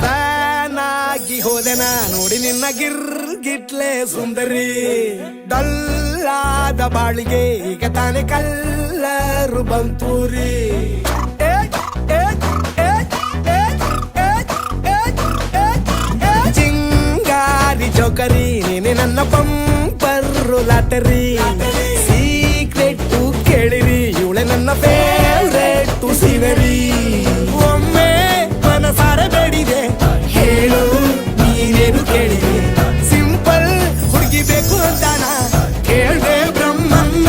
Speaker 5: ಫ್ಯಾನ್ ಆಗಿ ಹೋದೆನ ನೋಡಿ ನಿನ್ನ ಗಿರ್ಗಿಟ್ಲೆ ಸುಂದರಿ, ಡಲ್ಲಾದ ಬಾಳಿಗೆ ಈಗ ತಾನೆ ಕಲ್ಲರು ಬಂತೂರಿ. ಚಿಂಗಾರಿ ಜೋಕರಿ ನೀನೆ ನನ್ನ ಬಂಪರ್ರು ಲಾಟರಿ, ಸೀಕ್ರೆಟ್ ಕೇಳಿರಿ ಇವಳೆ ನನ್ನ ಫೇವ್ರೇಟ್ ಸಿಗರಿ. ಒಮ್ಮೆ ಮನಸಾರೆ ಬೇಡಿದೆ ಹೇಳು ನೀನೇನು ಕೇಳಿದೆ, ಸಿಂಪಲ್ ಹುಡುಗಿ ಬೇಕು ಅಂತಾನ ಕೇಳ್ದೆ ಬ್ರಹ್ಮನ್ನ,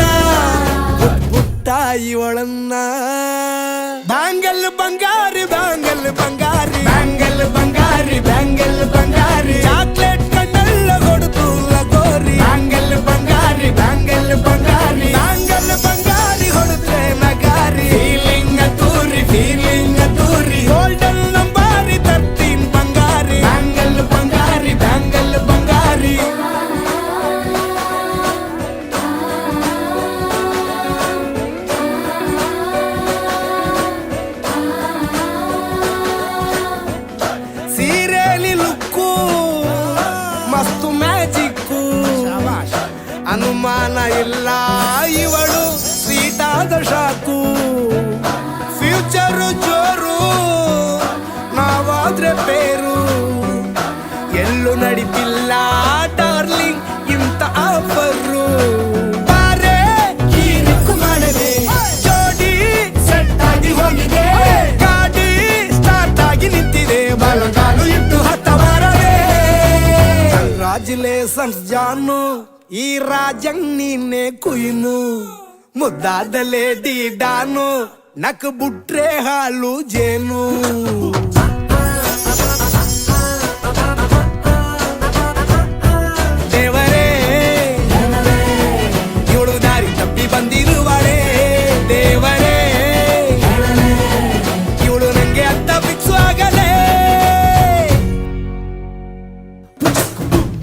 Speaker 5: ಪುಟ್ಟ ಇವಳನ್ನ. ಬ್ಯಾಂಗಲ್ ಬಂಗಾರಿ ಬ್ಯಾಂಗಲ್ ಬಂಗಾರಿ ಬ್ಯಾಂಗಲ್ ಬಂಗಾರಿ ಬ್ಯಾಂಗಲ್ ಬಂಗಾರಿ, ಚಾಕ್ಲೇಟ್ ಕಣ್ಣಲ್ಲ ಕೊಡುತ್ತು ಲಗೋರಿ, ಬ್ಯಾಂಗಲ್ ಬಂಗಾರಿ ಬ್ಯಾಂಗಲ್ ಬಂಗಾರಿ ಬ್ಯಾಂಗಲ್ ಬಂಗಾರಿ ಹೊಡುತ್ತೆ ನಗಾರಿ, ಫೀಲಿಂಗ್ ತೂರಿ ಗೋಲ್ಡನ್ ನಂಬಾರಿ 13 ಬಂಗಾರಿ, ಬ್ಯಾಂಗಲ್ ಬಂಗಾರಿ ಬ್ಯಾಂಗಲ್ ಬಂಗಾರಿ. ಸೀರೆಲಿ ಲುಕ್ಕು ಮಸ್ತು ಮ್ಯಾಜಿಕ್ಕು, ಅನುಮಾನ ಇಲ್ಲ ಇವಳು ಸ್ವೀಟ್ ಆದ ಶಾಕು, ಫ್ಯೂಚರು ಜೋರು ನಾವಾದ್ರೆ ಬೇರು, ಎಲ್ಲೂ ನಡೀತಿಲ್ಲ ಡಾರ್ಲಿಂಗ್ ಇಂತ ಆಫರು. ಬಾರೆ ಹೀರಿಕು ಮಾಡದೆ ಜೋಡಿ ಸೆಟ್ ಆಗಿ ಹೋಗಿದೆ, ಗಾಡಿ ಸ್ಟಾರ್ಟ್ ಆಗಿ ನಿಂತಿದೆ, ಬಲಗಾಲು ಇಟ್ಟು ಹತ್ತ ಬಾರದೆ. ಕಂಗ್ರಾಚುಲೇಷನ್ಸ್ ಜಾನು, ಈ ರಾಜಂಗ್ ನೀನೆ ಕುಯ್ನು, ಮುದ್ದಾದ ಲೇಡಿ ಡಾನು, ನಕ್ ಬುಟ್ರೆ ಹಾಲು ಜೇನು. ದೇವರೇ ಇವಳು ದಾರಿ ತಪ್ಪಿ ಬಂದಿರುವಳೆ, ದೇವರೇ ಇವಳು ನಂಗೆ ಅತ್ತ ಫಿಕ್ಸ್ ಆಗಲೇ.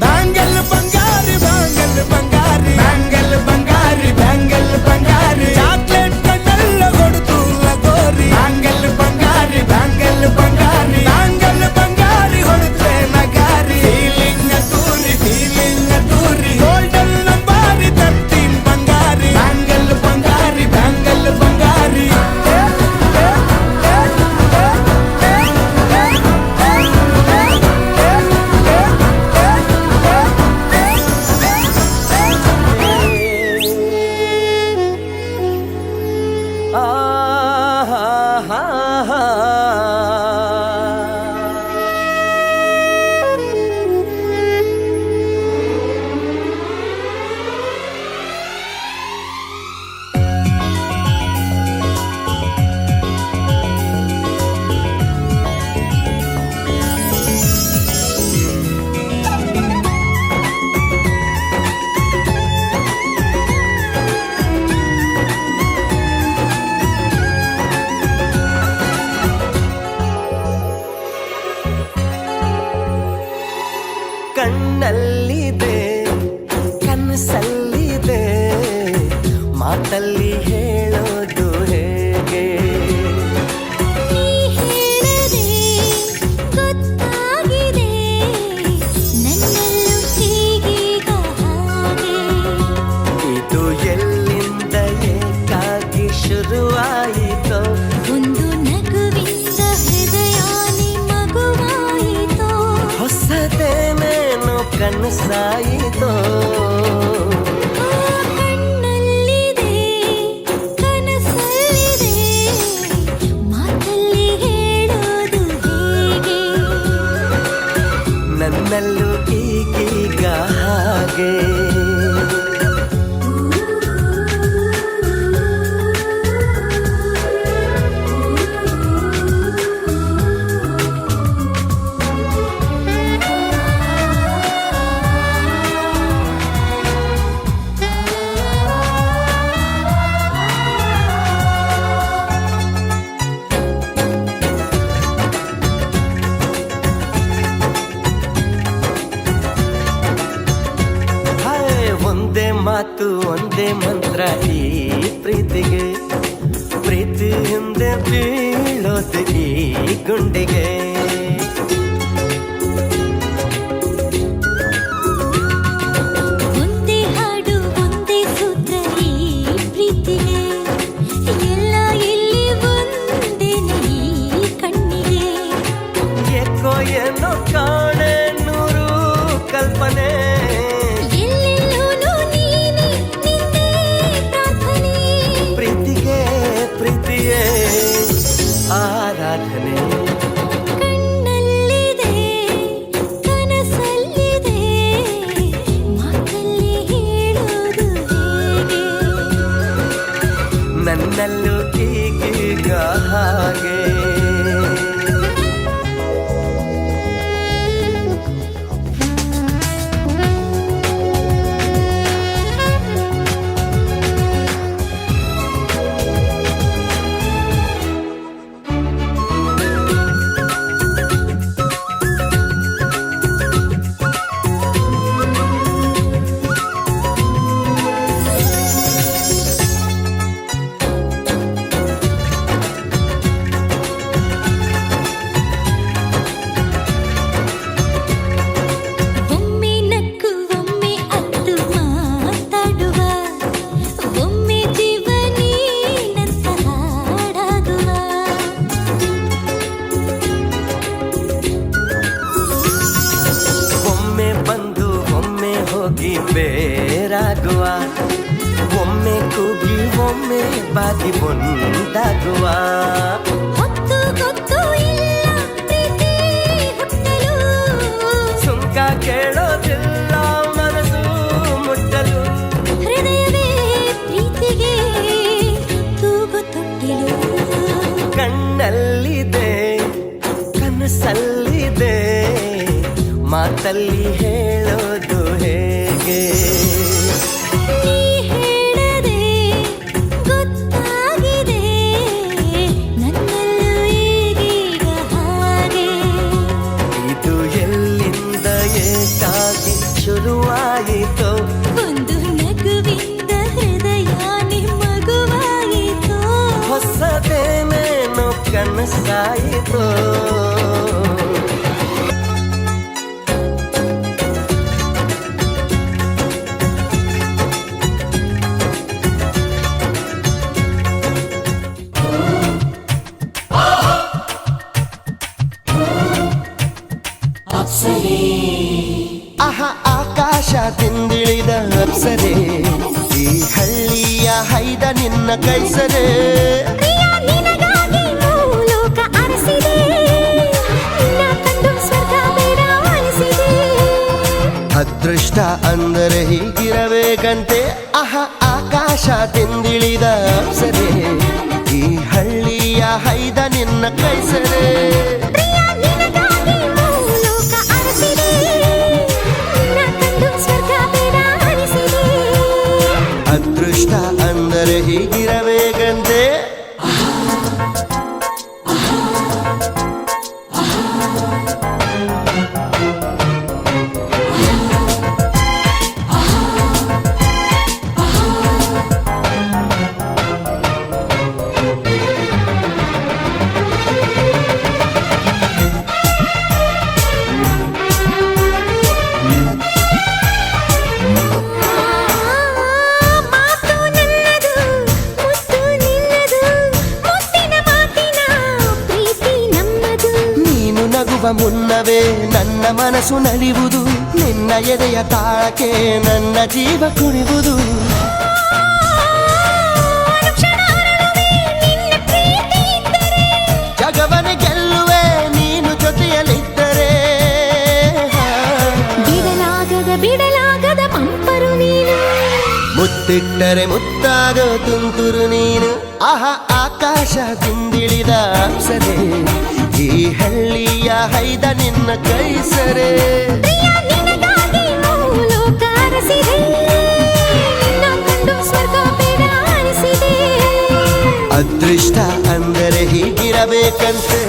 Speaker 5: ಬ್ಯಾಂಗಲ್ ಬಂಗಾರಿ ಬ್ಯಾಂಗಲ್ ಬಂಗಾರಿ ಬ್ಯಾಂಗಲ್ ಬಂಗಾರಿ ಬ್ಯಾಂಗಲ್ ಬಂಗಾರಿ, ಚಾಕ್ಲೇಟ್ ಕಣ್ಣಲ್ಲ ಕೊಡುತ್ತು ಲಗೋರಿ, ಬ್ಯಾಂಗಲ್ ಬಂಗಾರಿ ಬ್ಯಾಂಗಲ್ ಬಂಗಾರಿ ಬ್ಯಾಂಗಲ್ ಬಂಗಾರಿ ಹೊಡುತ್ತೆ ನಗಾರಿ, ಫೀಲಿಂಗ್ ತೂರಿ ಗೋಲ್ಡನ್ ನಂಬಾರಿ 13 ಬಂಗಾರಿ, ಬ್ಯಾಂಗಲ್ ಬಂಗಾರಿ ಬ್ಯಾಂಗಲ್ ಬಂಗಾರಿ.
Speaker 4: ಕಣ್ಣಲ್ಲಿದೆ ಕನಸಲ್ಲಿದೆ, ಮಾತಲ್ಲಿ ಹೇಳೋದು ಹೇಗೆ,
Speaker 3: ನೀ ಹೇಳದೆ ಗೊತ್ತಾಗಿದೆ ನನ್ನಲ್ಲೂ ಹೀಗೀಗ ಹಾಗೆ,
Speaker 4: ಇದು ಎಲ್ಲಿಂದ ಏಕಾಗಿ ಶುರುವಾಯಿತೋ
Speaker 3: ಒಂದು ನಗು
Speaker 4: ಕನಸಾಯಿತೋ
Speaker 3: ಕಣ್ಣಲ್ಲಿದೆ ಕನಸಲ್ಲಿದೆ ಮಾತಲ್ಲಿ ಹೇಳೋದು ಹೇಗೆ
Speaker 4: ನನ್ನಲ್ಲೂ ಈಗೀಗ ಹಾಗೆ ಒಂದೇ ಮಾತು ಒಂದೇ ಮಂತ್ರ ಈ ಪ್ರೀತಿಗೆ ಪ್ರೀತಿ ಹಿಂದೆ ಬೀಳೋದು ಈ ಗುಂಡಿಗೆ
Speaker 3: ಒಂದೇ ಹಾಡು ಒಂದೇ ಸೂತ್ರ ಈ ಪ್ರೀತಿಗೆ ಎಲ್ಲ ಇಲ್ಲಿ ಒಂದೇನೆ ಈ ಕಣ್ಣಿಗೆ
Speaker 4: ಏಕೋ ಏನೋ ಕಾಣೆ ನೂರು ಕಲ್ಪನೆ
Speaker 3: ಎಲ್ಲೆಲ್ಲೂನು ನೀನೆ ನಿಂದೇ ಪ್ರಾರ್ಥನೆ
Speaker 4: ಪ್ರೀತಿಗೆ ಪ್ರೀತಿಯೇ ಆರಾಧನೆ
Speaker 3: ಕಣ್ಣಲ್ಲಿದೆ ಕನಸಲ್ಲಿದೆ ಮಾತಲ್ಲಿ ಹೇಳೋದು ಹೇಗೆ
Speaker 4: ನನ್ನಲ್ಲೂ ಈಗೀಗ ಹಾಗೆ
Speaker 3: ಒಮ್ಮೆ ನಕ್ಕು ಒಮ್ಮೆ ಅತ್ತು ಮಾತಾಡುವ ಒಮ್ಮೆ ಜೀವನೀನಂತ ಹಾಡಾಗುವ
Speaker 4: ಒಮ್ಮೆ ಬಂದು ಒಮ್ಮೆ ಹೋಗಿ ಬೇರಾಗುವ ಒಮ್ಮೆ ಕೂಗಿ ಒಮ್ಮೆ ಬಾಗಿ ಒಂದಾಗುವ
Speaker 3: ಹೊತ್ತು ಗೊತ್ತು ಇಲ್ಲ ಪ್ರೀತಿ ಹುಟ್ಟಲು
Speaker 4: ಸುಂಕ ಕೇಳೋದಿಲ್ಲ ಮನಸ್ಸು ಮುಟ್ಟಲು
Speaker 3: ಹೃದಯವೇ ಪ್ರೀತಿಗೆ ತೂಗು ತೊಟ್ಟಿಲು
Speaker 4: ಕಣ್ಣಲ್ಲಿದೆ ಕನಸಲ್ಲಿದೆ ಮಾತಲ್ಲಿ ಹೇಳೋದು ಹೇಗೆ
Speaker 3: ನೀ ಹೇಳದೆ ಗೊತ್ತಾಗಿದೆ ನನ್ನಲ್ಲೂ ಈಗೀಗ ಹಾಗೆ
Speaker 4: ಇದು ಎಲ್ಲಿಂದ ಏಕಾಗಿ ಶುರುವಾಯಿತೋ
Speaker 3: ಒಂದು ನಗುವಿಂದ ಹೃದಯ ನಿಮ್ಮಗುವಾಯಿತು
Speaker 4: ಹೊಸದೇನೇನೋ ಕನಸಾಯಿತೋ
Speaker 5: ಆಹ ಆಕಾಶದಿಂದಿಳಿದ ಅಪ್ಸರೆ ಈ ಹಳ್ಳಿಯ ಹೈದ ನಿನ್ನ ಕೈಸರೆ
Speaker 3: ಪ್ರಿಯ ನಿನಗಾಗಿ ಲೋಕ ಅರಸಿದೆ ನಿನ್ನ ಕಂಡು ಸ್ವರ್ಗ ಬೇಡ ಅನಿಸಿದೆ
Speaker 5: ಅದೃಷ್ಟ ಅಂದರೆ ಹೀಗಿರಬೇಕಂತೆ ಆಹ ಆಕಾಶದಿಂದಿಳಿದ ಅಪ್ಸರೆ ಈ ಹಳ್ಳಿಯ ಹೈದ ನಿನ್ನ ಕೈಸರೆ
Speaker 3: ಪ್ರಿಯ ನಿನಗಾಗಿ ಲೋಕ ಅರಸಿದೆ ನಿನ್ನ ಕಂಡು ಸ್ವರ್ಗ ಬೇಡ ಅನಿಸಿದೆ
Speaker 5: ಅದೃಷ್ಟ ಅಂದರೆ ಹೀಗಿರಬೇಕಂತೆ
Speaker 3: ಮುನ್ನವೇ ನನ್ನ ಮನಸ್ಸು ನಲಿಯುವುದು
Speaker 4: ನಿನ್ನ ಎದೆಯ ತಾಳಕ್ಕೆ ನನ್ನ ಜೀವ ಕುಣಿವುದು.
Speaker 3: ಅನುಕ್ಷಣ ಅರಳುವೆ ನಿನ್ನ ಪ್ರೀತಿ ಇದ್ದರೆ.
Speaker 4: ಜಗವನೆ ಗೆಲ್ಲುವೆ ನೀನು ಜೊತೆಯಲ್ಲಿದ್ದರೆ.
Speaker 3: ಬಿಡಲಾಗದ ಪಂಪರು ನೀನು.
Speaker 4: ಮುತ್ತಿಟ್ಟರೆ ಮುತ್ತಾಗೋ ತುಂತುರು ನೀನು. ಆಹಾ ಆಕಾಶದಿಂದಿಳಿದ ಅಪ್ಸರೆ ಈ ಹಳ್ಳಿಯ ಹೈದ ನಿನ್ನ ಕೈಸರೆ.
Speaker 3: ಪ್ರಿಯ ನಿನಗಾಗಿ ಲೋಕ ಅರಸಿದೆ. ನಿನ್ನ ಕಂಡು ಸ್ವರ್ಗ ಬೇಡ ಅನಿಸಿದೆ.
Speaker 4: ಅದೃಷ್ಟ ಅಂದರೆ ಹೀಗಿರಬೇಕಂತೆ.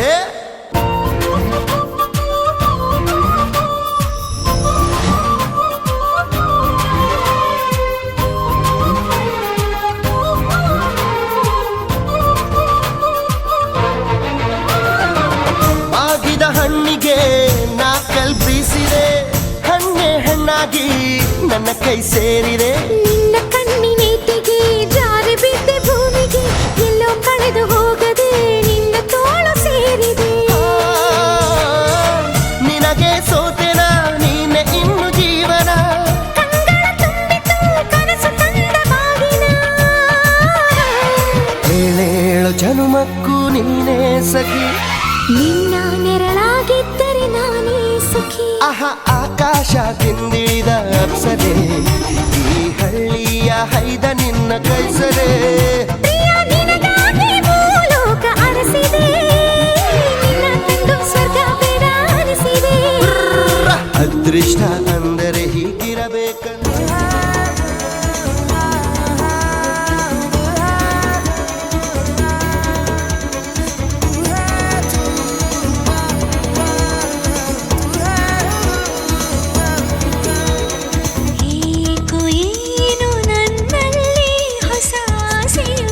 Speaker 4: ಮಾಗಿದ ಹಣ್ಣಿಗೆ ನಾ ಕಲ್ಪಿಸಿದೆ. ಹಣ್ಣೆ ಹಣ್ಣಾಗಿ ನನ್ನ ಕೈ ಸೇರಿದೆ.
Speaker 3: ನಿನ್ನ ಕಣ್ಣಿನೇಟಿಗೆ ಜಾರಿ ಬಿದ್ದೆ ಭೂಮಿಗೆ. ಎಲ್ಲೋ ಕಳೆದು ಹೋಗದೆ ನಿನ್ನ ತೋಳು ಸೇರಿದೆ.
Speaker 4: ನಿನಗೆ ಸೋತೆನ ನೀನೆ ಇನ್ನು ಜೀವನ.
Speaker 3: ಕಂಗಳ ತುಂಬಿತು ಕನಸು ತಂದ ಬಾಗಿನ.
Speaker 4: ಏಳೇಳು ಜನುಮಕ್ಕೂ ನೀನೇ ಸಖಿ.
Speaker 3: ನಿನ್ನ ನೆರಳಾಗಿದ್ದರೆ ನಾನೇ ಸುಖಿ.
Speaker 4: ಆಹಾ ಆಕಾಶದಿಂದಿಳಿದ ಅಪ್ಸರೆ ಈ ಹಳ್ಳಿಯ ಹೈದ ನಿನ್ನ ಕೈಸರೆ.
Speaker 3: ಪ್ರಿಯ ನಿನಗಾಗಿ ಭೂಲೋಕ ಅರಸಿದೆ. ನಿನ್ನ ಕಂಡು ಸ್ವರ್ಗ ಬೇಡ ಅನಿಸಿದೆ.
Speaker 4: ಅದೃಷ್ಟ ಅಂದರೆ ಹೀಗಿರಬೇಕಂತ.
Speaker 3: ಏಕೋ ಏನು ನನ್ನಲ್ಲಿ ಹೊಸ ಆಸೆಯು.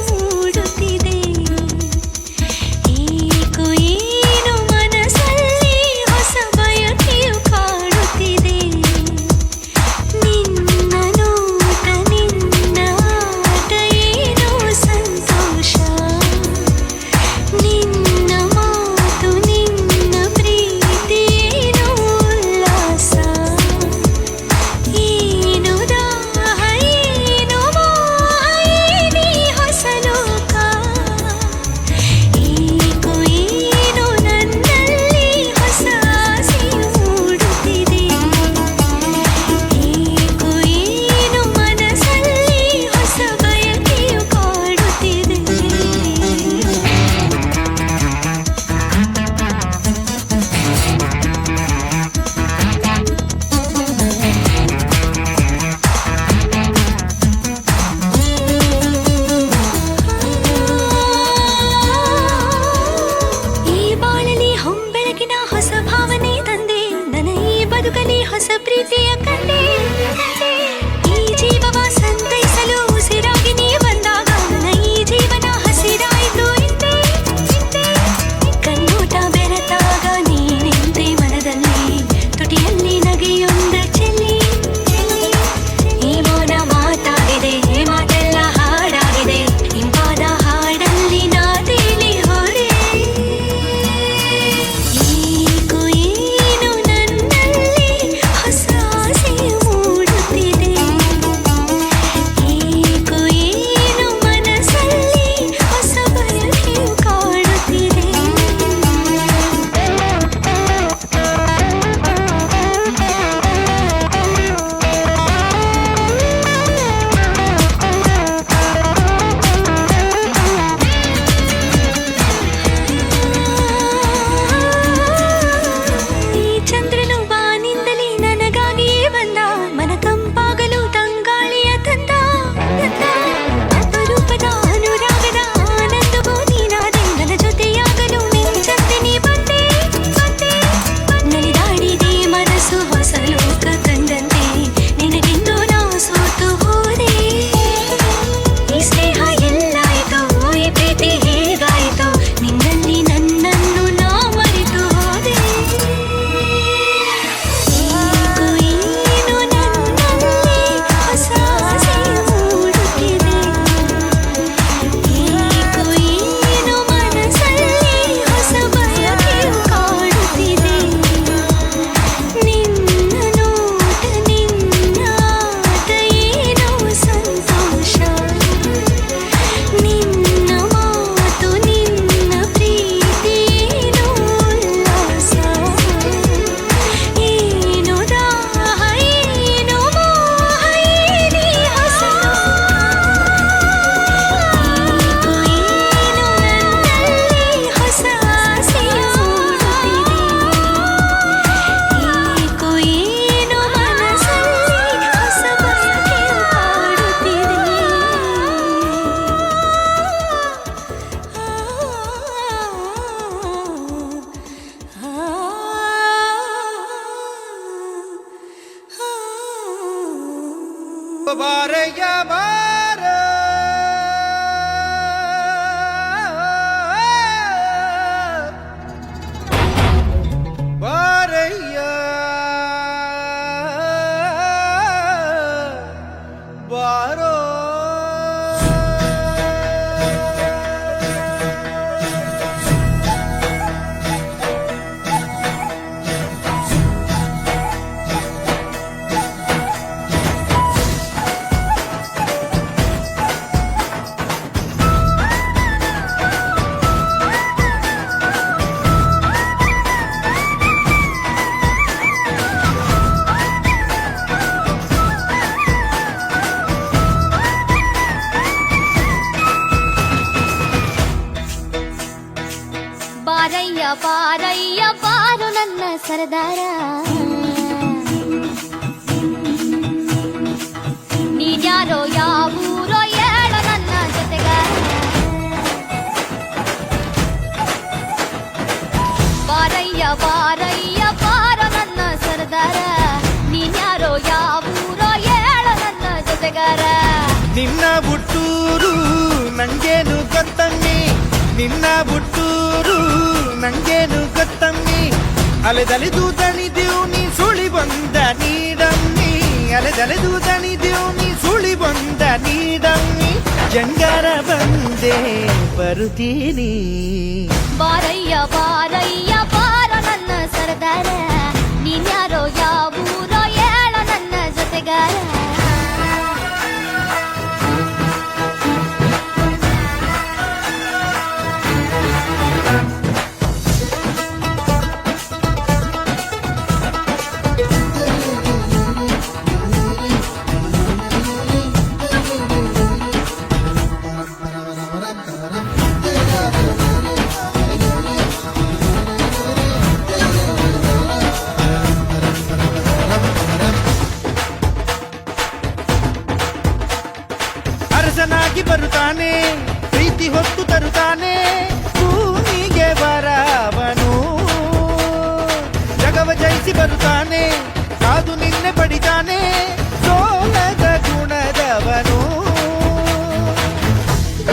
Speaker 3: ಬಾರಯ್ಯ ಬಾರು ನನ್ನ ಸರದಾರ ನೀನ್ಯಾರೋ ಯಾವೂರೋ ಹೇಳ ನನ್ನ ಜೊತೆಗಾರ ಬಾರಯ್ಯ ಬಾರ ನನ್ನ ಸರದಾರ ನೀನ್ಯಾರೋ ಯಾವೂರೋ ಹೇಳ ನನ್ನ ಜೊತೆಗಾರ
Speaker 2: ನಿನ್ನ ಹುಟ್ಟೂರು ನಂಗೇನು ಗೊತ್ತಮ್ಮಿ ನಿನ್ನ ಹುಟ್ಟೂರು ನಂಗೇನು ಗೊತ್ತಮ್ಮಿ ಅಲೆದಲೆದು ದಣಿದೆವು ನೀ ಸುಳಿ ಬಂದ ನೀಡಮ್ಮಿ ಅಲೆದಲೆದು ದಣಿದೆವು ನೀ ಸುಳಿ ಬಂದ ನೀಡಮ್ಮಿ ಜಂಗಾರ ಬಂದೆ ಬರುತ್ತೀನಿ
Speaker 3: ಬಾರಯ್ಯ ಬಾರ ನನ್ನ ಸರದಾರ ನೀನ್ಯಾರೋ ಯಾವೂರೋ ಹೇಳ ನನ್ನ ಜೊತೆಗಾರ
Speaker 2: ಅರಸನಾಗಿ ಬರುತ್ತಾನೆ ಪ್ರೀತಿ ಹೊತ್ತು ತರುತ್ತಾನೆ ಭೂಮಿಗೆ ಬರವನು ಜಗವ ಜಯಿಸಿ ಬರುತ್ತಾನೆ ಕಾದು ನಿನ್ನೆ ಪಡಿತಾನೆ ಸೋಲದ ಗುಣದವನು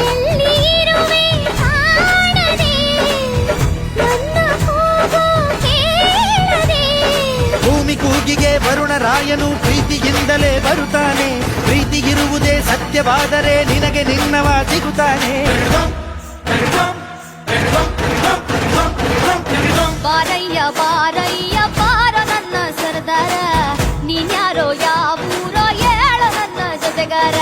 Speaker 3: ಎಲ್ಲಿರುವೆ ಕಾಣದೆ ನನ್ನ ಕೂಗು ಕೇಳದೆ
Speaker 2: ಭೂಮಿ ಕೂಗಿಗೆ ವರುಣರಾಯನು ಪ್ರೀತಿಯಿಂದಲೇ ಬರುತ್ತಾನೆ ಪ್ರೀತಿಗಿರುವುದೇ ಸತ್ಯವಾದರೆ ನಿನಗೆ ನಿನ್ನವ ಸಿಗುತ್ತಾನೆ
Speaker 3: ಬಾರಯ್ಯ ಬಾರ ನನ್ನ ಸರದಾರ ನೀನ್ಯಾರೋ ಯಾವೂರೋ ಹೇಳ ನನ್ನ ಜೊತೆಗಾರ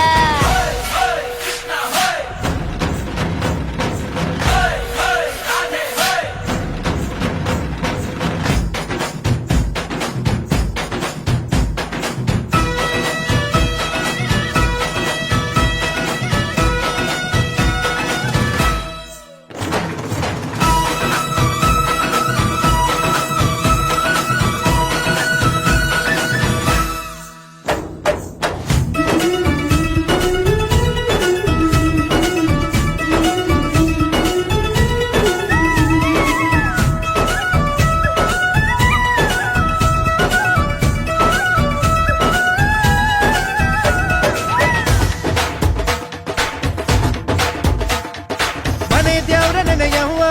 Speaker 2: ಮನೆ ದೇವ್ರ ನೆನೆಯವ್ವ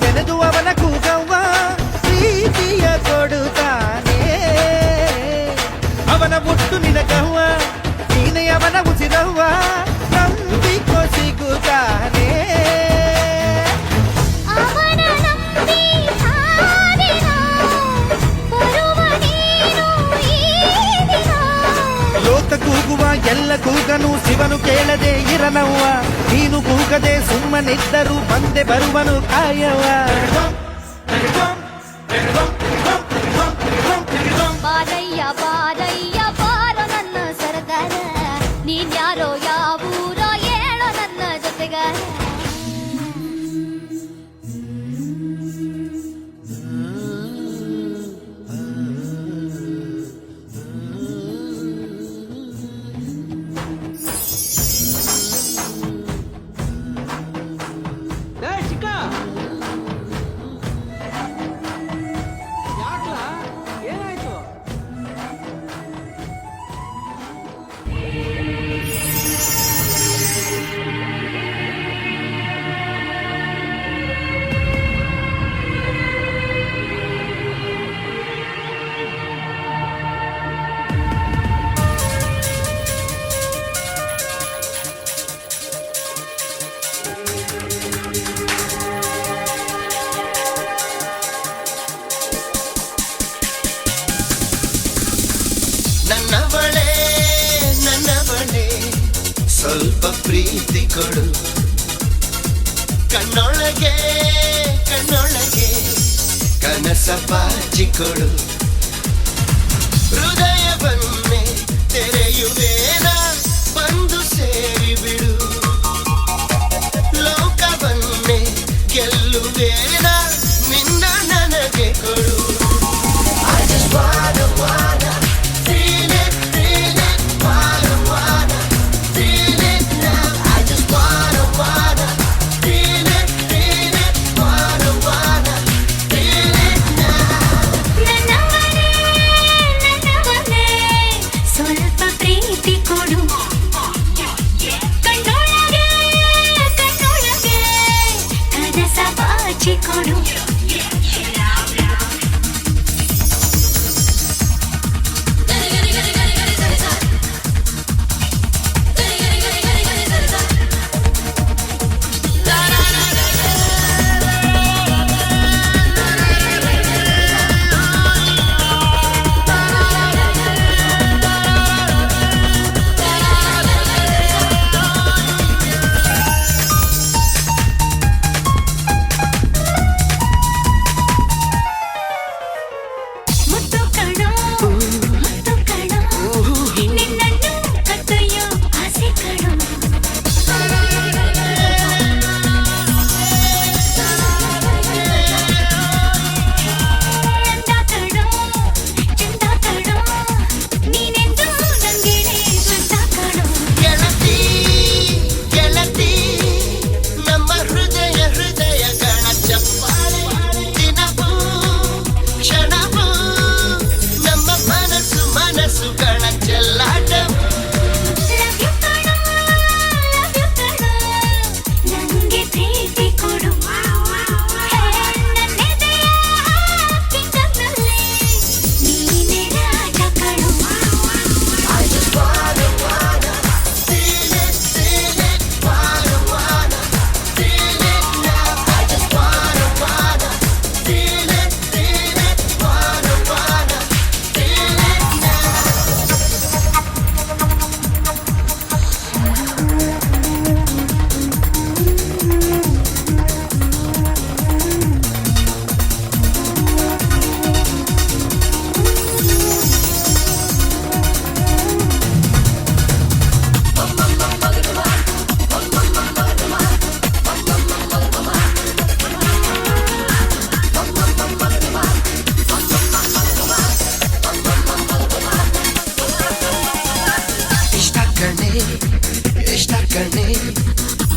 Speaker 2: ನೆನೆದು ಅವನ ಕೂಗವ್ವ ಪ್ರೀತಿಯ ಕೊಡುತ್ತಾನೆ ಅವನ ಮುಟ್ಟು ನಿನಗವ್ವ ನೀನೆ ಅವನ ಉಸಿರವ್ವ ನಂಬಿಕೊ ಸಿಗುತ್ತಾನೆ
Speaker 3: ಅವನ ನಂಬಿ ಹಾದಿನ ಬರುವ ನೀನು ಈ ದಿನ
Speaker 2: ಲೋಕ ಕೂಗುವ ಎಲ್ಲ ಕೂಗನು ಶಿವನು ಕೇಳದೆ ಇರನವ್ವ ನೀನು ಕೂಗದೆ ಸುಮ್ಮನಿದ್ದರೂ ಬಂದೆ ಬರುವನು ಕಾಯವ
Speaker 3: ಬಾರಯ್ಯ ಬಾರ ನನ್ನ ಸರದಾರ ನೀನ್ಯಾರೋ ಯಾವೂರೋ ಹೇಳ ನನ್ನ ಜೊತೆಗಾರ
Speaker 4: ನನ್ನವಳೇ ಸ್ವಲ್ಪ ಪ್ರೀತಿ ಕೊಡು ಕಣ್ಣೊಳಗೆ ಕನಸ ಬಾಚಿಕೊಡು ಹೃದಯವನ್ನೇ ತೆರೆಯುವೇನ ಬಂದು ಸೇರಿಬಿಡು ಲೋಕವನ್ನೇ ಗೆಲ್ಲುವೇನ ನಿನ್ನ
Speaker 3: ಬಾಚಿಕೊಡು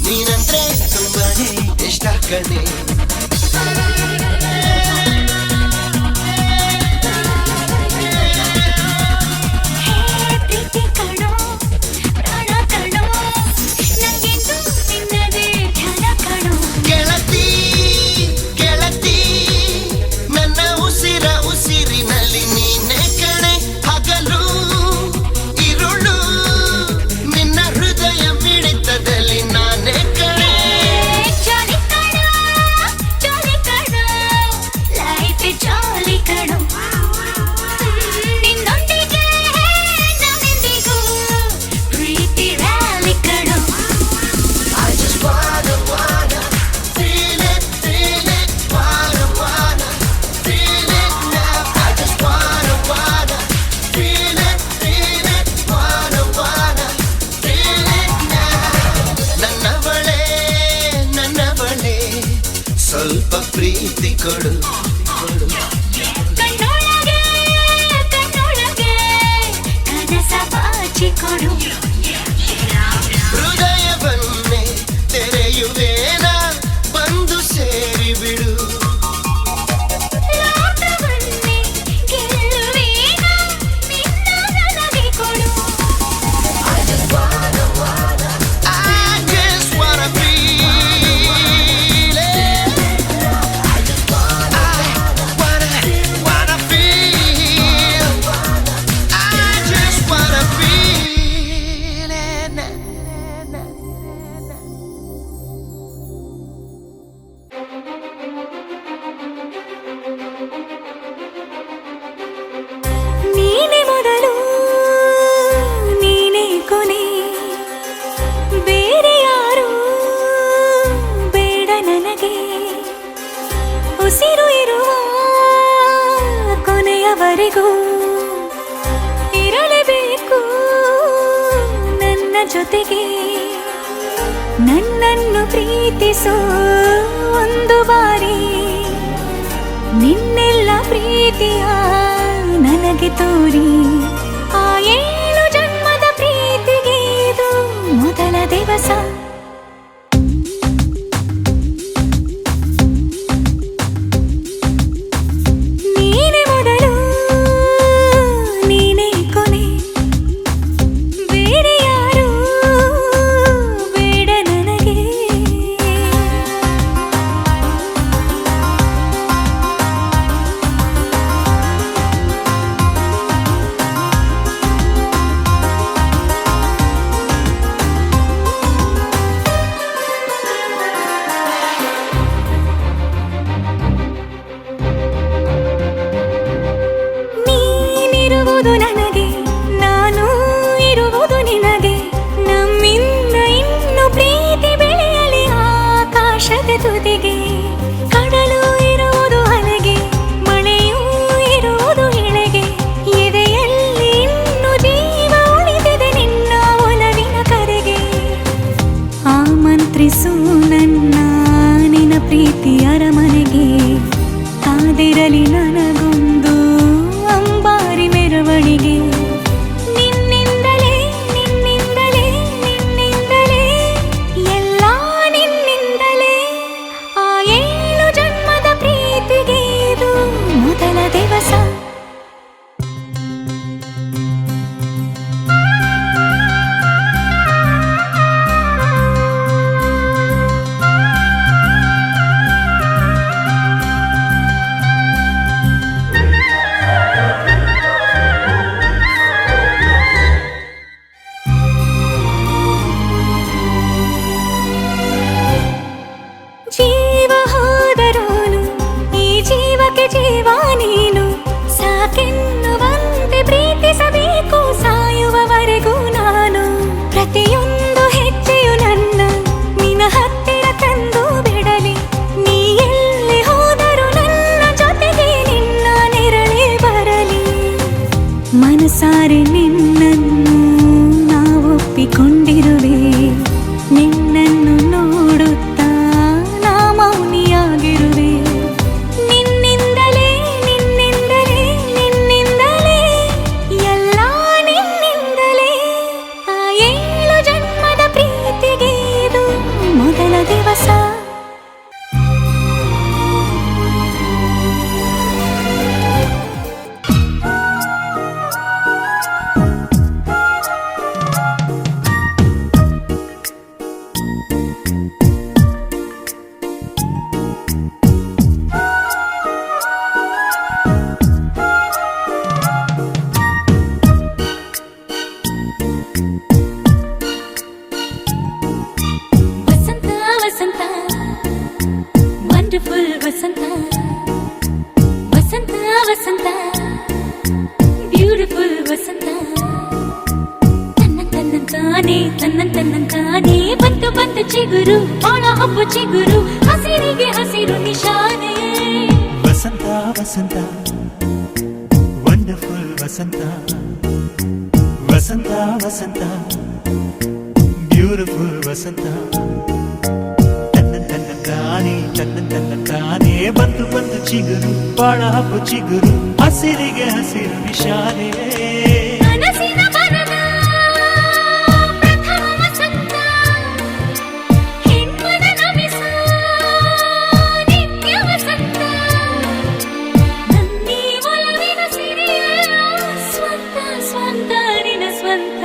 Speaker 4: ನೀನಂದ್ರೆ ತುಂಬಾನೇ ಇಷ್ಟ ಕಣೆ ಸ್ವಲ್ಪ ಪ್ರೀತಿ ಕೊಡು
Speaker 3: ಕಣ್ಣೊಳಗೆ ಕನಸ ಬಾಚಿಕೊಡು
Speaker 4: ಹೃದಯವನ್ನೇ ತೆರೆಯುವೇನ ಬಂದು ಸೇರಿ ಬಿಡು
Speaker 3: ಲೋಕವನ್ನೇ ಗೆಲ್ಲುವೇನ ನಿನ್ನ ನನಗೆ ಕೊಡು ನೀನೆ ಮೊದಲು ನೀನೆ ಕೊನೆ ಬೇರೆ ಯಾರು ಬೇಡ ನನಗೆ ಉಸಿರು ಇರುವ ಕೊನೆಯವರೆಗೂ ಇರಲೇಬೇಕು ನನ್ನ ಜೊತೆಗೆ ನನ್ನನ್ನು ಪ್ರೀತಿಸೋ ಒಂದು ಬಾರಿ ನಿನ್ನೆಲ್ಲ ಪ್ರೀತಿಯ ನನಗೆ ತೋರಿ ಆ 7 ಜನ್ಮದ ಪ್ರೀತಿಗೆ ಇದು ಮೊದಲ ದಿವಸ ನೀನೆ ಮೊದಲು ನೀನೆ ಕೊನೆ ಬೇರೆ ಯಾರು ಬೇಡ ನನಗೆ ಆಕಾಶದ ತುದಿಗೆ ಕಡಲು ಇರುವುದು ಅಲೆಗೆ ಮಳೆಯೂ ಇರುವುದು ಎಳೆಗೆ ಎದೆಯಲ್ಲಿ ಇನ್ನು ಜೀವ ಉಳಿದಿದೆ ನಿನ್ನ ಒಲವಿನ ಕರೆಗೆ ಆಮಂತ್ರಿಸು ನನ್ನ ನಿನ್ನ ಪ್ರೀತಿ ಅರಮನೆಗೆ ಕಾದಿರಲಿ ನನಗೊಂದು ಅಂಬಾರಿ ಮೆರವಣಿಗೆ ನಿನ್ನಿಂದಲೇ ನಿನ್ನಿಂದಲೇ ನಿನ್ನಿಂದಲೇ ಎಲ್ಲ ನಿನ್ನಿಂದಲೇ ಆ 7 ಜನ್ಮದ ಪ್ರೀತಿಗೆ ಇದು ಮೊದಲ ದಿವಸ ಜೀವ ಹೋದರೋನು ಈ ಜೀವಕ್ಕೆ ಜೀವ ನೀನು ಸಾಕೆನ್ನುವಂತೆ ಪ್ರೀತಿಸಬೇಕು ಸಾಯುವವರೆಗೂ ನಾನು ಪ್ರತಿಯೊಂದು ಹೆಜ್ಜೆಯು ನನ್ನ ನಿನ್ನ ಹತ್ತಿರ ತಂದು ಬಿಡಲಿ ನೀ ಎಲ್ಲಿ ಹೋದರೂ ನನ್ನ ಜೊತೆಗೆ ನಿನ್ನ ನೆರಳೇ ಬರಲಿ ಮನಸಾರೆ ನಿನ್ನನ್ನು ನಾವೊಪ್ಪಿಕೊಂಡಿರುವೆ ನಿನ್ನನ್ನು ನೋಡುತ್ತಾ ನಾ ಮೌನಿಯಾಗಿರುವೆ ನಿನ್ನಿಂದಲೇ ನಿನ್ನಿಂದಲೇ ನಿನ್ನಿಂದಲೇ ಎಲ್ಲ ನಿನ್ನಿಂದಲೇ ಆ 7 ಜನ್ಮದ ಪ್ರೀತಿಗೆ ಇದು ಮೊದಲ ದಿವಸ ವಸಂತ ವಸಂತ ವಂಡರ್ಫುಲ್ ವಸಂತ ವಸಂತ ವಸಂತ ಬ್ಯೂಟಿಫುಲ್ ವಸಂತ ತನ್ನಂತಾನೆ ಬಂತು ಬಂತು ಚಿಗುರು ಬಾಳ ಹಬ್ಬ ಚಿಗುರು ಹಸಿರಿಗೆ ಹಸಿರು ನಿಶಾನೆ
Speaker 1: ವಸಂತ ವಸಂತ ವಂಡರ್ಫುಲ್ ವಸಂತ ವಸಂತ ವಸಂತ ಬ್ಯೂಟಿಫುಲ್ ವಸಂತ ತನ್ನಂತಾನೆ ಬಂತು ಬಂತು ಚಿಗುರು ಬಾಳ ಹಬ್ಬ ಚಿಗುರು ಹಸಿರಿಗೆ ಹಸಿರು ನಿಶಾನೆ
Speaker 3: ಕನಸಿನ ಬರದ ಪ್ರಥಮ ವಸಂತ ಹೆಣ್ಮನ ನಮಿಸ ನಿತ್ಯ ವಸಂತ ನನ್ನಿ ಒಲವಿನ ಸಿರಿಯ ಸ್ವಂತ ಸ್ವಂತ ನಿನ ಸ್ವಂತ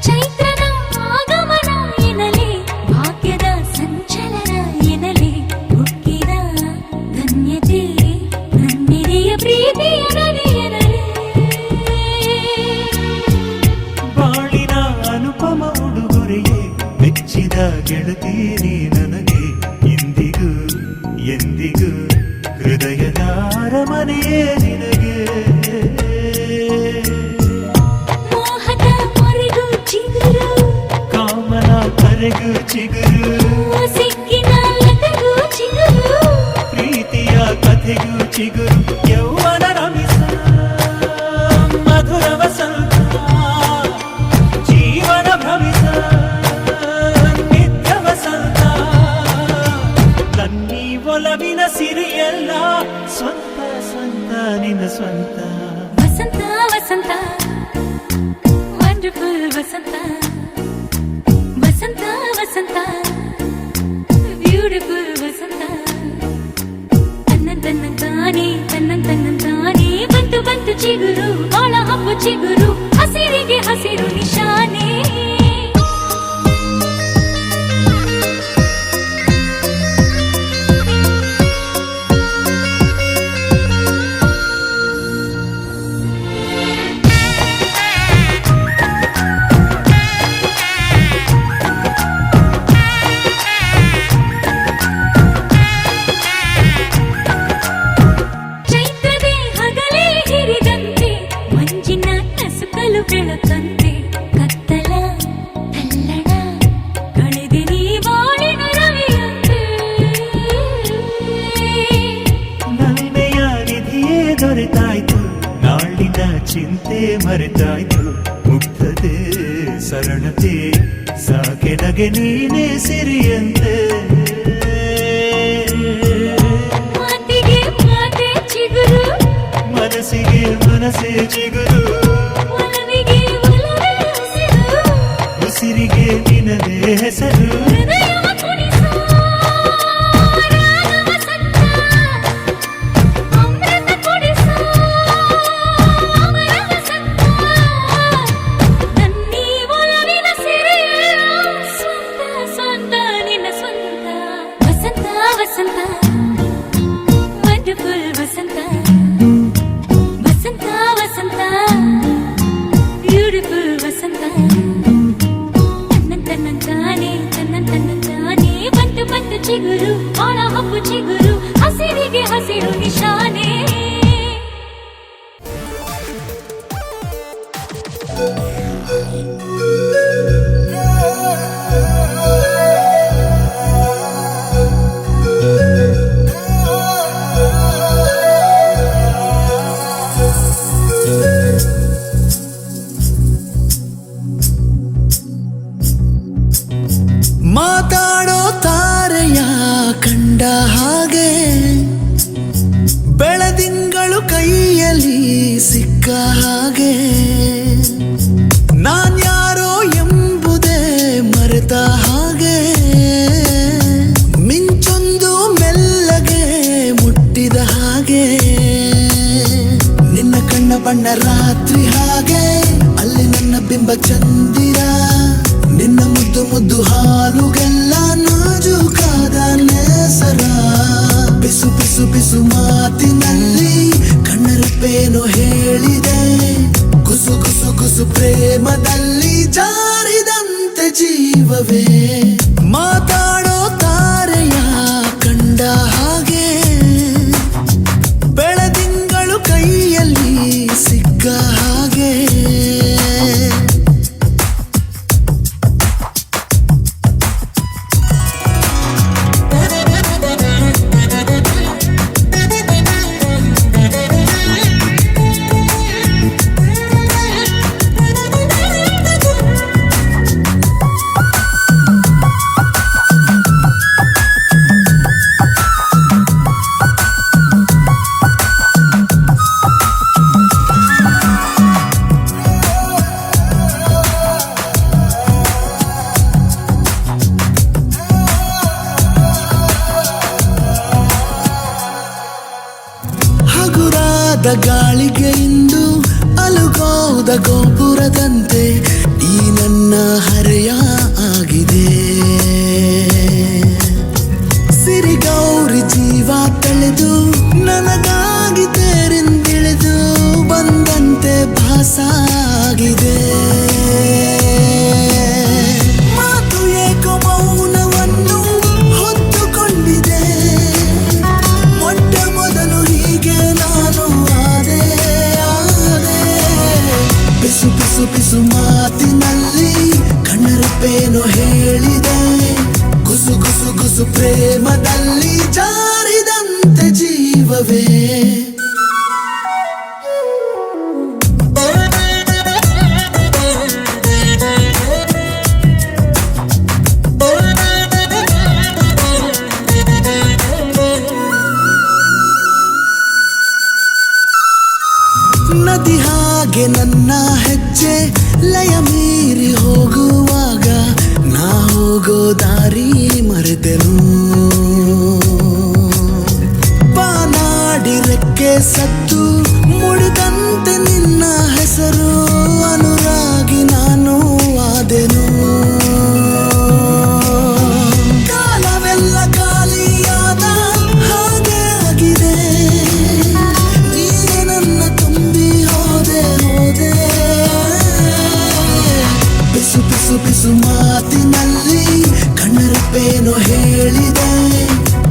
Speaker 3: ಚೈತ್ರನ ಆಗಮನ ಎನ್ನಲಿ ಭಾಗ್ಯದ ಸಂಚಲನ ಎನ್ನಲಿ ಹುಟ್ಟಿದ ಧನ್ಯತೆ ನನ್ನೆದೆಯ ಪ್ರೀತಿಯ ನದಿ ಎನ್ನಲಿ
Speaker 1: ಬಾಳಿನ ಅನುಪಮ ಉಡುಗೊರೆಯೇ ಮೆಚ್ಚಿದ ಗೆಳತೀರಿ ನನಗೆ ಇಂದಿಗೂ ಎಂದಿಗೂ ಹೃದಯದ ಅರಮನೆಯೇ ನಿನಗೆ
Speaker 3: ಮೋಹದ ಮೊರೆಗೂ ಚಿಗುರು
Speaker 1: ಕಾಮನ ಕರೆಗೂ ಚಿಗುರು
Speaker 3: ಸಿಕ್ಕಿನ ಲತೆಗೂ ಚಿಗುರು
Speaker 1: ಪ್ರೀತಿಯ ಕಥೆಗೂ ಚಿಗುರು ಯೌವನ ರಮಿಸ ಮಧುರ ವಸಂತ ಜೀವನ ಭವಿಸ ನಿತ್ಯ ವಸಂತ ನನ್ನೀ ಒಲವಿನ ಸಿರಿಯಲ್ಲ ಸ್ವಂತ ಸ್ವಂತ ನಿನ್ನ ಸ್ವಂತ
Speaker 3: ವಸಂತ ವಸಂತ ವಂಡರ್ಫುಲ್ ವಸಂತ ವಸಂತ ವಸಂತ ಬ್ಯೂಟಿಫುಲ್ ವಸಂತ ತನ್ನಂತಾನೆ ಬಂತು ಬಂತು ಚಿಗುರು ಬಾಳ ಹಬ್ಬ ಚಿಗುರು ಹಸಿರಿಗೆ ಹಸಿರು ನಿಶಾನೆ
Speaker 1: ದೊರೆತಾಯ್ತು, ನಾಳಿನ ಚಿಂತೆ ಮರೆತಾಯ್ತು. ಮುಗ್ಧತೆ ಸರಳತೆ ಸಾಕೆ ನಗೆ ನೀನೇ ಸಿರಿಯಂತೆ.
Speaker 3: ಮಾತಿಗೆ ಮಾತೆ ಚಿಗುರು,
Speaker 1: ಮನಸ್ಸಿಗೆ ಮನಸ್ಸೇ ಚಿಗುರು,
Speaker 3: ಒಲವಿಗೆ ಒಲವೇ ಹಸಿರು,
Speaker 1: ಉಸಿರಿಗೆ ನಿನದೇ ಹೆಸರು.
Speaker 3: ಹೃದಯವ ಕುಣಿಸೋ ರಾಗ ವಸಂತ, ಅಮೃತ ಕುಡಿಸೋ ಅಮರ ವಸಂತ. ನನ್ನೀ ಒಲವಿನ ಸಿರಿಯ ಸ್ವಂತ ಸ್ವಂತ ನಿನ್ನ ಸ್ವಂತ. ವಸಂತ ವಸಂತ ವಂಡರ್ಫುಲ್ ವಸಂತ, ವಸಂತ ವಸಂತ ಬ್ಯೂಟಿಫುಲ್ ವಸಂತ. ತನ್ನಂತಾನೆ ತನ್ನಂತಾನೆ ಬಂತು ಬಂತು ಚಿಗುರು, ಆಳ ಹಬ್ಬು ಚಿಗುರು, ಹಸಿರಿಗೆ ಹಸಿರು ನಿಶಾನೆ.
Speaker 5: ಮಾತಾಡೋ ತಾರೆಯ ಕಂಡ ಹಾಗೆ, ಬೆಳದಿಂಗಳು ಕೈಯಲ್ಲಿ ಸಿಕ್ಕ ಹಾಗೆ, ನಾನ್ಯಾರೋ ಎಂಬುದೇ ಮರೆತ ಹಾಗೆ, ಮಿಂಚೊಂದು ಮೆಲ್ಲಗೆ ಮುಟ್ಟಿದ ಹಾಗೆ, ನಿನ್ನ ಕಣ್ಣ ಬಣ್ಣ ರಾತ್ರಿ ಹಾಗೆ, ಅಲ್ಲಿ ನನ್ನ ಬಿಂಬ ಚಂದಿರ, ನಿನ್ನ ಮುದ್ದು ಮುದ್ದು ಹಾಲುಗೆಲ್ಲ ನಾಜೂಕಾದ ನೇಸರ. ಬಿಸು ಬಿಸು ಬಿಸು ಮಾತಿನಲ್ಲಿ ಕಣ್ಣರಪ್ಪೇನೋ ಹೇಳಿದೆ, ಕುಸು ಕುಸು ಕುಸು ಪ್ರೇಮದಲ್ಲಿ ಜಾರಿದಂತೆ ಜೀವವೇ. ಮಾತಾಡೋ ತಾರೆಯ ಕಂಡ ಹಾಗೆ, ಬೆಳದಿಂಗಳು ಕೈಯಲ್ಲಿ ಸಿಕ್ಕ ಹಾಗೆ. ಹಗುರಾದ ಗಾಳಿಗೆ ಇಂದು ಅಲುಗೋದ ಗೋಪುರದಂತೆ ಈ ನನ್ನ ಹರೆಯ ಆಗಿದೆ. ಸಿರಿಗೌರಿ ಜೀವ ತಳೆದು ನನಗಾಗಿ ತೇರಿಂದಿಳಿದು ಬಂದಂತೆ ಭಾಸಾಗಿದೆ. ಮಾತು ಏಕೋ ಮೌನವನ್ನು ಹೊತ್ತುಕೊಂಡಿದೆ, ಮೊಟ್ಟ ಮೊದಲು ಹೀಗೆ ನಾನು ಆದೆ. ಬಿಸು ಬಿಸು ಬಿಸು ಮಾತಿನಲ್ಲಿ ಕಣ್ಣರಪ್ಪೇನೋ ಹೇಳಿದೆ, ಗುಸು ಗುಸು ಗುಸು ಪ್ರೇಮದಲ್ಲಿ ಜಾರಿದಂತೆ ಜೀವವೇ. ನದಿ ಹಾಗೆ ನನ್ನ ಹೆಜ್ಜೆ ಲಯ ಮೀರಿ ಹೋಗುವಾಗ, ನಾ ಹೋಗೋ ದಾರಿ ಮರೆತೆನು. ಬಾನಾಡಿ ರೆಕ್ಕೆ ಸತ್ತು ಮುಡಿದಂತೆ ನಿನ್ನ ಹೆಸರು, ಅನುರಾಗಿ ನಾನು ಆದೆನು. ಕಾಲವೆಲ್ಲ ಖಾಲಿಯಾದ ಹಾಗೆ ಆಗಿದೆ, ನೀನೇ ನನ್ನ ತುಂಬಿ ಹೋದೆ ಹೋದೆ. ಬಿಸು ಬಿಸು ಬಿಸು ಮಾತಿನಲ್ಲಿ ಕಣ್ಣರಪ್ಪೇನೋ ಹೇಳಿದೆ,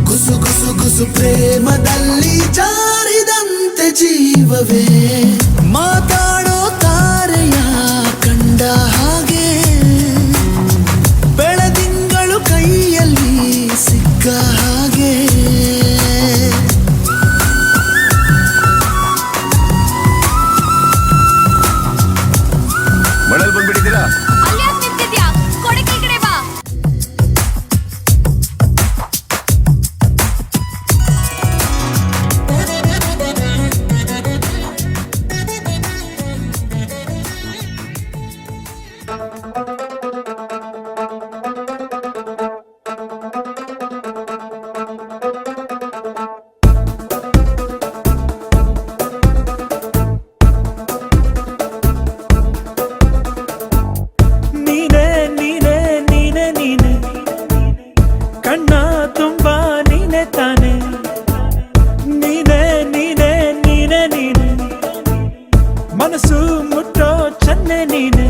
Speaker 5: ಗುಸು ಗುಸು ಗುಸು ಪ್ರೇಮದಲ್ಲಿ ಜಾರಿದಂತೆ ಜೀವವೇ. ಮಾತಾಡೋ ತಾರೆಯ ಕಂಡ ಹಾಗೆ, ಬೆಳದಿಂಗಳು ಕೈಯಲ್ಲಿ ಸಿಕ್ಕ ಹಾಗೆ.
Speaker 1: ಮನಸ್ಸು ಮುಟ್ಟೋ ಚನ್ನೆ ನೀನೆ